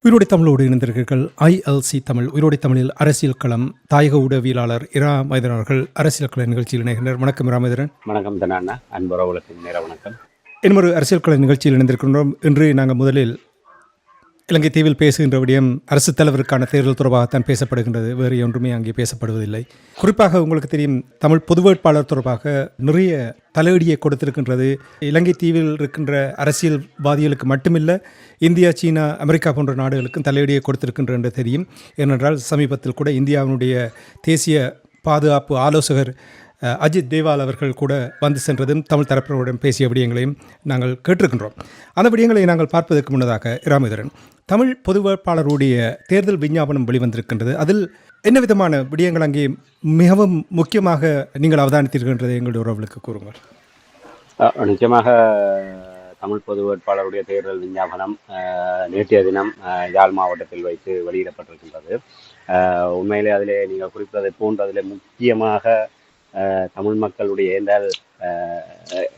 உயிரோடை தமிழோடு இணைந்திருக்கிறீர்கள். ILC தமிழ் உயிரோடை தமிழில் அரசியல் களம் தாயக ஊடகவியலாளர் இரா மைதன் அவர்கள் அரசியல் கள நிகழ்ச்சியில் இணைகின்றனர். வணக்கம் இரா மைதன். வணக்கம் தனாண்ணா, அன்புறவுகளுக்கு நேர வணக்கம். இன்னொரு அரசியல் கள நிகழ்ச்சியில் இணைந்திருக்கின்றோம். இன்று நாங்கள் முதலில் இலங்கை தீவில் பேசுகின்ற விடயம் அரசு தலைவருக்கான தேர்தல் தொடர்பாகத்தான் பேசப்படுகின்றது. வேறு ஒன்றுமே அங்கே பேசப்படுவதில்லை. குறிப்பாக உங்களுக்கு தெரியும், தமிழ் பொது வேட்பாளர் தொடர்பாக நிறைய தலையடியை கொடுத்திருக்கின்றது. இலங்கை தீவில் இருக்கின்ற அரசியல்வாதிகளுக்கு மட்டுமில்லை, இந்தியா, சீனா, அமெரிக்கா போன்ற நாடுகளுக்கும் தலையடியை கொடுத்திருக்கின்ற என்று தெரியும். ஏனென்றால் சமீபத்தில் கூட இந்தியாவினுடைய தேசிய பாதுகாப்பு ஆலோசகர் அஜித் தேவால் அவர்கள் கூட வந்து சென்றதும் தமிழ் தரப்பினருடன் பேசிய விடயங்களையும் நாங்கள் கேட்டிருக்கின்றோம். அந்த விடயங்களை நாங்கள் பார்ப்பதற்கு முன்னதாக இராமேந்திரன், தமிழ் பொது வேட்பாளருடைய தேர்தல் விஞ்ஞாபனம் வெளிவந்திருக்கின்றது. அதில் என்ன விதமான விடயங்கள் அங்கே மிகவும் முக்கியமாக நீங்கள் அவதானித்திருக்கின்றதை எங்களுடைய உறவுகளுக்கு கூறுங்கள். நிச்சயமாக தமிழ் பொது வேட்பாளருடைய தேர்தல் விஞ்ஞாபனம் நேற்றைய தினம் யாழ் மாவட்டத்தில் வைத்து வெளியிடப்பட்டிருக்கின்றது. உண்மையிலே அதிலே நீங்கள் குறிப்பிட்டதை போன்று அதில் முக்கியமாக தமிழ் மக்களுடைய என்றால்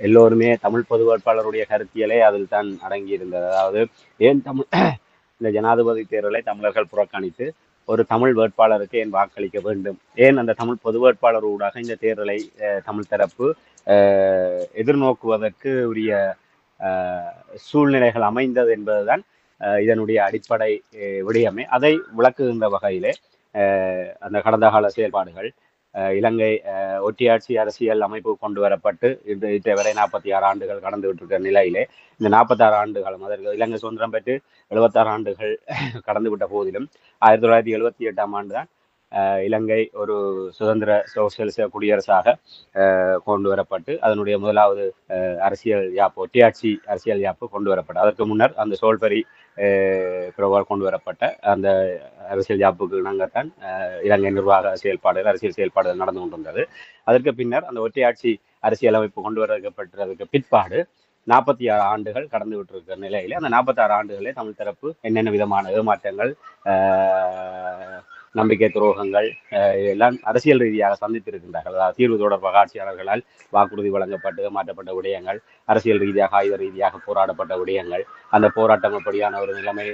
எல்லோருமே தமிழ் பொது வேட்பாளருடைய கருத்தியலே அதில் தான் அடங்கியிருந்தது. அதாவது ஏன் இந்த ஜனாதிபதி தேர்தலை தமிழர்கள் புறக்கணித்து ஒரு தமிழ் வேட்பாளருக்கு ஏன் வாக்களிக்க வேண்டும், ஏன் அந்த தமிழ் பொது வேட்பாளர் ஊடாக இந்த தேர்தலை தமிழ் தரப்பு எதிர்நோக்குவதற்கு உரிய சூழ்நிலைகள் அமைந்தது என்பதுதான் இதனுடைய அடிப்படை விடயமே. அதை விளக்குகின்ற வகையிலே அந்த கடந்த கால செயல்பாடுகள், இலங்கை ஒட்டியாட்சி அரசியல் அமைப்பு கொண்டு வரப்பட்டு இன்று வரை 46 ஆண்டுகள் கடந்து விட்டிருக்கிற நிலையிலே இந்த 46 ஆண்டு காலம், அதற்கு இலங்கை சுதந்திரம் பெற்று 76 ஆண்டுகள் கடந்து விட்ட போதிலும் 1978ஆம் ஆண்டு தான் இலங்கை ஒரு சுதந்திர சோசியலிச குடியரசாக கொண்டு வரப்பட்டு அதனுடைய முதலாவது அரசியல் யாப்பு, ஒட்டியாட்சி அரசியல் யாப்பு கொண்டு வரப்பட்டது. அதற்கு முன்னர் அந்த சோல்பரி பிறவால் கொண்டு வரப்பட்ட அந்த அரசியல் யாப்புக்கு இணங்கத்தான் இலங்கை நிர்வாக செயல்பாடுகள், அரசியல் செயல்பாடுகள் நடந்து கொண்டிருந்தது. அதற்கு பின்னர் அந்த ஒற்றையாட்சி அரசியல் அமைப்பு கொண்டு வரப்பட்டதுக்கு பிற்பாடு 46 ஆண்டுகள் கடந்து விட்டிருக்கிற நிலையிலே அந்த 46 ஆண்டுகளே தமிழ் தரப்பு என்னென்ன விதமான ஏமாற்றங்கள், நம்பிக்கை துரோகங்கள் எல்லாம் அரசியல் ரீதியாக சந்தித்திருக்கின்றார்கள். அதாவது தீர்வு தொடர்பாக ஆட்சியாளர்களால் வாக்குறுதி வழங்கப்பட்டு மாற்றப்பட்ட விடயங்கள், அரசியல் ரீதியாக ஆயுத ரீதியாக போராடப்பட்ட விடயங்கள், அந்த போராட்டம் அப்படியான ஒரு நிலைமை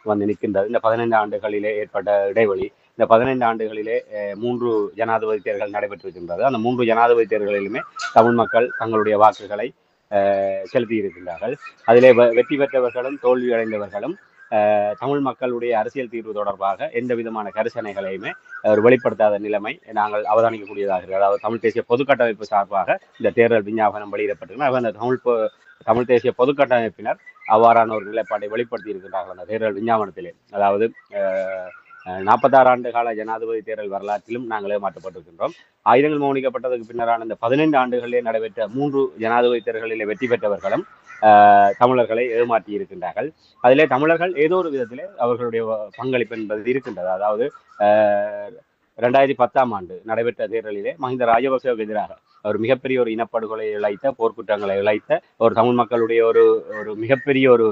வந்து நிற்கின்றது. இந்த 15 ஆண்டுகளிலே ஏற்பட்ட இடைவெளி, இந்த 15 ஆண்டுகளிலே 3 ஜனாதிபதி தேர்தல்கள் நடைபெற்றிருக்கின்றது. அந்த 3 ஜனாதிபதி தேர்தல்களிலுமே தமிழ் மக்கள் தங்களுடைய வாக்குகளை செலுத்தி இருக்கின்றார்கள். அதிலே வெற்றி பெற்றவர்களும் தோல்வி அடைந்தவர்களும் தமிழ் மக்களுடைய அரசியல் தீர்வு தொடர்பாக எந்த விதமான கரிசனைகளையுமே வெளிப்படுத்தாத நிலைமை நாங்கள் அவதானிக்கக்கூடியதாக. அதாவது தமிழ் தேசிய பொதுக்கட்டமைப்பு சார்பாக இந்த தேர்தல் விஞ்ஞாபனம் வெளியிடப்பட்டிருக்கிறார். அந்த தமிழ் தேசிய பொதுக்கட்டமைப்பினர் அவ்வாறான ஒரு நிலைப்பாட்டை வெளிப்படுத்தி இருக்கின்றார்கள் அந்த தேர்தல் விஞ்ஞாபனத்திலே. அதாவது 46 ஆண்டு கால ஜனாதிபதி தேர்தல் வரலாற்றிலும் நாங்கள் ஏமாற்றப்பட்டிருக்கின்றோம். ஆயுதங்கள் மௌனிக்கப்பட்டதுக்கு பின்னரான இந்த 15 ஆண்டுகளிலே நடைபெற்ற 3 ஜனாதிபதி தேர்தல்களிலே வெற்றி பெற்றவர்களும் தமிழர்களை ஏமாற்றி இருக்கின்றார்கள். அதிலே தமிழர்கள் ஏதோ ஒரு விதத்திலே அவர்களுடைய பங்களிப்பு என்பது இருக்கின்றது. அதாவது 2010ஆம் ஆண்டு நடைபெற்ற தேர்தலிலே மஹிந்த ராஜபக்சவுக்கு எதிராக ஒரு மிகப்பெரிய ஒரு இனப்படுகொலை இழைத்த, போர்க்குற்றங்களை இழைத்த ஒரு தமிழ் மக்களுடைய ஒரு மிகப்பெரிய ஒரு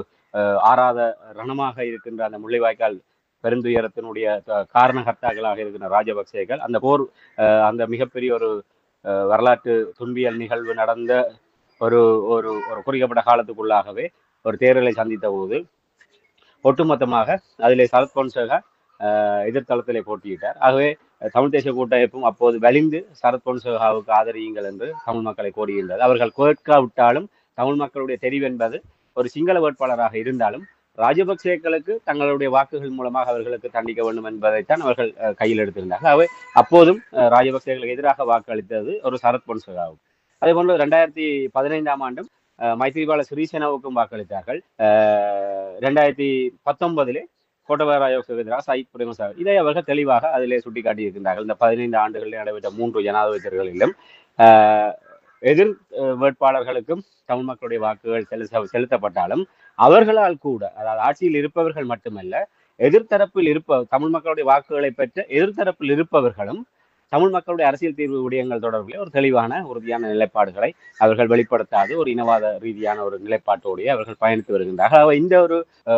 ஆறாத ரணமாக இருக்கின்ற அந்த முள்ளிவாய்க்கால் பெருந்துயரத்தினுடைய காரணகர்த்தாக்களாக இருக்கின்ற ராஜபக்சேகள் அந்த போர், அந்த மிகப்பெரிய ஒரு வரலாற்று துன்பியல் நிகழ்வு நடந்த ஒரு ஒரு ஒரு குறிக்கப்பட்ட காலத்துக்குள்ளாகவே ஒரு தேர்தலை சந்தித்த போது ஒட்டுமொத்தமாக அதிலே சரத் பொன்சேகா எதிர்த்தளத்திலே போட்டியிட்டார். ஆகவே தமிழ் தேசிய கூட்டமைப்பும் அப்போது வலிந்து சரத் பொன்சேகாவுக்கு ஆதரியுங்கள் என்று தமிழ் மக்களை கோரியிருந்தது. அவர்கள் கேட்காவிட்டாலும் தமிழ் மக்களுடைய தெரிவு என்பது ஒரு சிங்கள வேட்பாளராக இருந்தாலும் ராஜபக்சேக்களுக்கு தங்களுடைய வாக்குகள் மூலமாக அவர்களுக்கு தண்டிக்க வேண்டும் என்பதைத்தான் அவர்கள் கையில் எடுத்திருந்தார்கள். ஆகவே அப்போதும் ராஜபக்சேக்களுக்கு எதிராக வாக்களித்தது ஒரு சரத் பொன்சேகாவும். அதே போன்று 2015ஆம் ஆண்டும் மைத்ரிபால சிறிசேனாவுக்கும் வாக்களித்தார்கள். 2019 கோட்டபாய ராஜபக்சேவுக்கு எதிராக சயித் பிரேமதாச, இதை அவர்கள் தெளிவாக அதிலே சுட்டிக்காட்டியிருக்கின்றார்கள். இந்த 15 ஆண்டுகளில் நடைபெற்ற 3 ஜனாதிபதி தேர்தல்களிலும் எதிர் வேட்பாளர்களுக்கும் தமிழ் மக்களுடைய வாக்குகள் செலுத்தப்பட்டாலும் அவர்களால் கூட, அதாவது ஆட்சியில் இருப்பவர்கள் மட்டுமல்ல, எதிர்த்தரப்பில் தமிழ் மக்களுடைய வாக்குகளை பெற்ற எதிர்த்தரப்பில் இருப்பவர்களும் தமிழ் மக்களுடைய அரசியல் தீர்வு விடயங்கள் தொடர்பில் ஒரு தெளிவான உறுதியான நிலைப்பாடுகளை அவர்கள் வெளிப்படுத்தாது ஒரு இனவாத ரீதியான ஒரு நிலைப்பாட்டோடைய அவர்கள் பயணித்து வருகின்றார்கள். இந்த ஒரு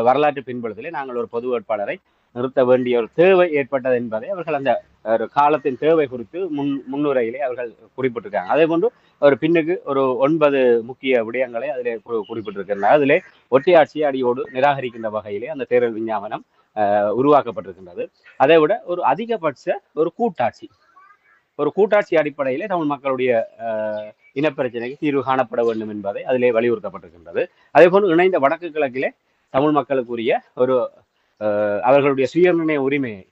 வரலாற்று பின்புலத்திலே நாங்கள் ஒரு பொது வேட்பாளரை நிறுத்த வேண்டிய ஒரு தேவை ஏற்பட்டது என்பதை அவர்கள் அந்த ஒரு காலத்தின் தேவை குறித்து முன்னுரையிலே அவர்கள் குறிப்பிட்டிருக்காங்க. அதே போன்று ஒரு பின்னுக்கு ஒரு 9 முக்கிய விடயங்களை அதிலே குறிப்பிட்டிருக்கிறார். அதிலே ஒற்றையாட்சியை அடியோடு நிராகரிக்கின்ற வகையிலே அந்த தேர்தல் விஞ்ஞாபனம் உருவாக்கப்பட்டிருக்கின்றது. அதை விட ஒரு அதிகபட்ச ஒரு கூட்டாட்சி அடிப்படையிலே தமிழ் மக்களுடைய இனப்பிரச்சனைக்கு தீர்வு காணப்பட வேண்டும் என்பதை அதிலே வலியுறுத்தப்பட்டிருக்கின்றது. அதே போன்று இணைந்த வடக்கு கிழக்கிலே தமிழ் மக்களுக்குரிய ஒரு அவர்களுடைய சுயநிர்ணய உரிமையை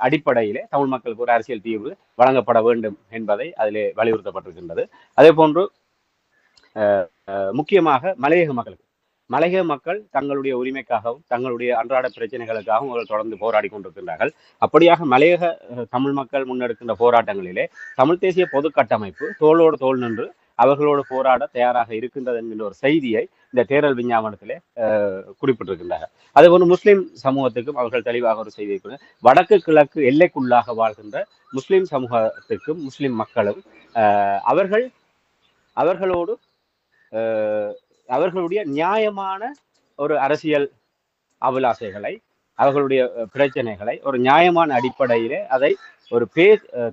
அடிப்படையிலே தமிழ் மக்களுக்கு ஒரு அரசியல் தீர்வு வழங்கப்பட வேண்டும் என்பதை அதிலே வலியுறுத்தப்பட்டிருக்கின்றது. அதே போன்று முக்கியமாக மலையக மக்கள் தங்களுடைய உரிமைக்காகவும் தங்களுடைய அன்றாட பிரச்சனைகளுக்காகவும் அவர்கள் தொடர்ந்து போராடி கொண்டிருக்கின்றார்கள். அப்படியாக மலையக தமிழ் மக்கள் முன்னெடுக்கின்ற போராட்டங்களிலே தமிழ் தேசிய பொது கட்டமைப்பு தோளோடு தோள் நின்று அவர்களோடு போராட தயாராக இருக்கின்றது என்கின்ற ஒரு செய்தியை இந்த தேர்தல் விஞ்ஞாபனத்திலே குறிப்பிட்டிருக்கின்றார்கள். அதுபோன்று முஸ்லிம் சமூகத்துக்கும் அவர்கள் தெளிவாக ஒரு செய்தி வடக்கு கிழக்கு எல்லைக்குள்ளாக வாழ்கின்ற முஸ்லிம் சமூகத்துக்கும் முஸ்லிம் மக்களும் அவர்களோடு அவர்களுடைய நியாயமான ஒரு அரசியல் அபிலாசைகளை அவர்களுடைய பிரச்சனைகளை ஒரு நியாயமான அடிப்படையிலே அதை ஒரு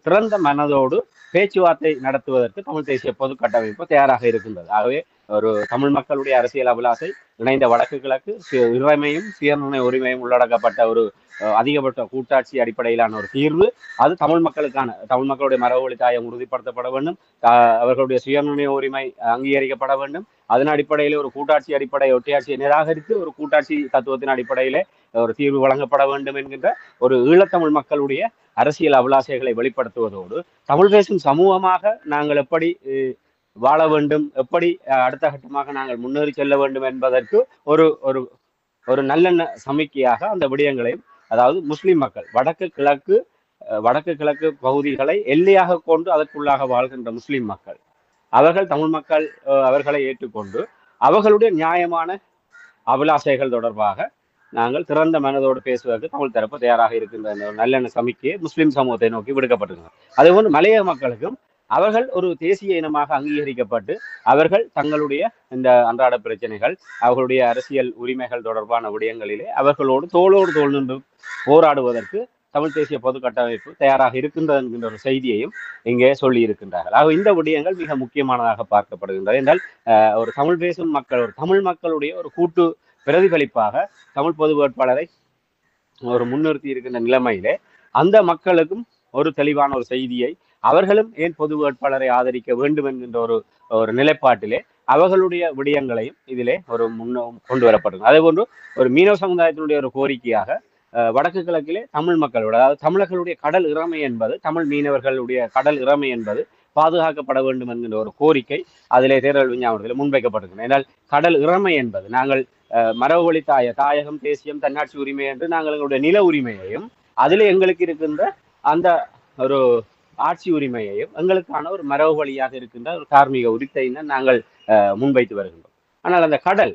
திறந்த மனதோடு பேச்சுவார்த்தை நடத்துவதற்கு தமிழ் தேசிய பொது கட்டமைப்பு தயாராக இருக்கின்றது. ஆகவே ஒரு தமிழ் மக்களுடைய அரசியல் அபிலாசை இணைந்த வடக்கு கிழக்கு இறைமையும் சுயநிர்ணய உரிமையும் உள்ளடக்கப்பட்ட ஒரு அதிகபட்ச கூட்டாட்சி அடிப்படையிலான ஒரு தீர்வு, அது தமிழ் மக்களுடைய மரபுவழி தாயம் உறுதிப்படுத்தப்பட வேண்டும், அவர்களுடைய சுயநிர்ணய உரிமை அங்கீகரிக்கப்பட வேண்டும். அதன் அடிப்படையில் ஒரு கூட்டாட்சி அடிப்படை ஒட்டியாட்சியை நிராகரித்து ஒரு கூட்டாட்சி தத்துவத்தின் அடிப்படையிலே ஒரு தீர்வு வழங்கப்பட வேண்டும் என்கின்ற ஒரு ஈழத்தமிழ் மக்களுடைய அரசியல் அபிலாசைகளை வெளிப்படுத்துவதோடு தமிழ் பேசும் சமூகமாக நாங்கள் எப்படி வாழ வேண்டும், எப்படி அடுத்த கட்டமாக நாங்கள் முன்னேறி செல்ல வேண்டும் என்பதற்கு ஒரு ஒரு ஒரு நல்லெண்ண சமிக்கையாக அந்த விடயங்களையும், அதாவது முஸ்லிம் மக்கள் வடக்கு கிழக்கு பகுதிகளை எல்லையாக கொண்டு அதற்குள்ளாக வாழ்கின்ற முஸ்லிம் மக்கள் அவர்கள் தமிழ் மக்கள் அவர்களை ஏற்றுக்கொண்டு அவர்களுடைய நியாயமான அபிலாசைகள் தொடர்பாக நாங்கள் திறந்த மனதோடு பேசுவதற்கு தமிழ் தரப்பு தயாராக இருக்கின்ற நல்லெண்ண சமிக்கையை முஸ்லிம் சமூகத்தை நோக்கி விடுக்கப்பட்டிருக்கிறார். அதேபோன்று மலையக மக்களுக்கும் அவர்கள் ஒரு தேசிய இனமாக அங்கீகரிக்கப்பட்டு அவர்கள் தங்களுடைய இந்த அன்றாட பிரச்சனைகள் அவர்களுடைய அரசியல் உரிமைகள் தொடர்பான விடயங்களிலே அவர்களோடு தோளோடு தோள் நின்று போராடுவதற்கு தமிழ் தேசிய பொது கட்டமைப்பு தயாராக இருக்கின்றது என்கின்ற ஒரு செய்தியையும் இங்கே சொல்லி இருக்கின்றார்கள். ஆக இந்த விடயங்கள் மிக முக்கியமானதாக பார்க்கப்படுகின்றது. என்றால் ஒரு தமிழ் பேசும் மக்கள், ஒரு தமிழ் மக்களுடைய ஒரு கூட்டு பிரதிபலிப்பாக தமிழ் பொது வேட்பாளரை ஒரு முன்னிறுத்தி இருக்கின்ற நிலைமையிலே அந்த மக்களுக்கும் ஒரு தெளிவான ஒரு செய்தியை, அவர்களும் ஏன் பொது வேட்பாளரை ஆதரிக்க வேண்டும் என்கின்ற ஒரு நிலைப்பாட்டிலே அவர்களுடைய விடயங்களையும் இதிலே ஒரு கொண்டு வரப்படுகிறது. அதே போன்று ஒரு மீனவ சமுதாயத்தினுடைய ஒரு கோரிக்கையாக வடக்கு கிழக்கிலே தமிழ் மக்களோட, அதாவது தமிழர்களுடைய கடல் இறமை என்பது, தமிழ் மீனவர்களுடைய கடல் இறமை என்பது பாதுகாக்கப்பட வேண்டும் என்கின்ற ஒரு கோரிக்கை அதிலே தேர்தல் விஞ்ஞாபனத்தில் முன்வைக்கப்பட்டிருக்கிறது. ஏனால் கடல் இறமை என்பது நாங்கள் மரபுவழி தாயகம், தேசியம், தன்னாட்சி உரிமை என்று நாங்கள் எங்களுடைய நில உரிமையையும் அதிலே எங்களுக்கு இருக்கின்ற அந்த ஒரு ஆட்சி உரிமையையும் எங்களுக்கான ஒரு மரபு வழியாக இருக்கின்ற ஒரு தார்மீக உரித்தையும் நாங்கள் முன்வைத்து வருகின்றோம். ஆனால் அந்த கடல்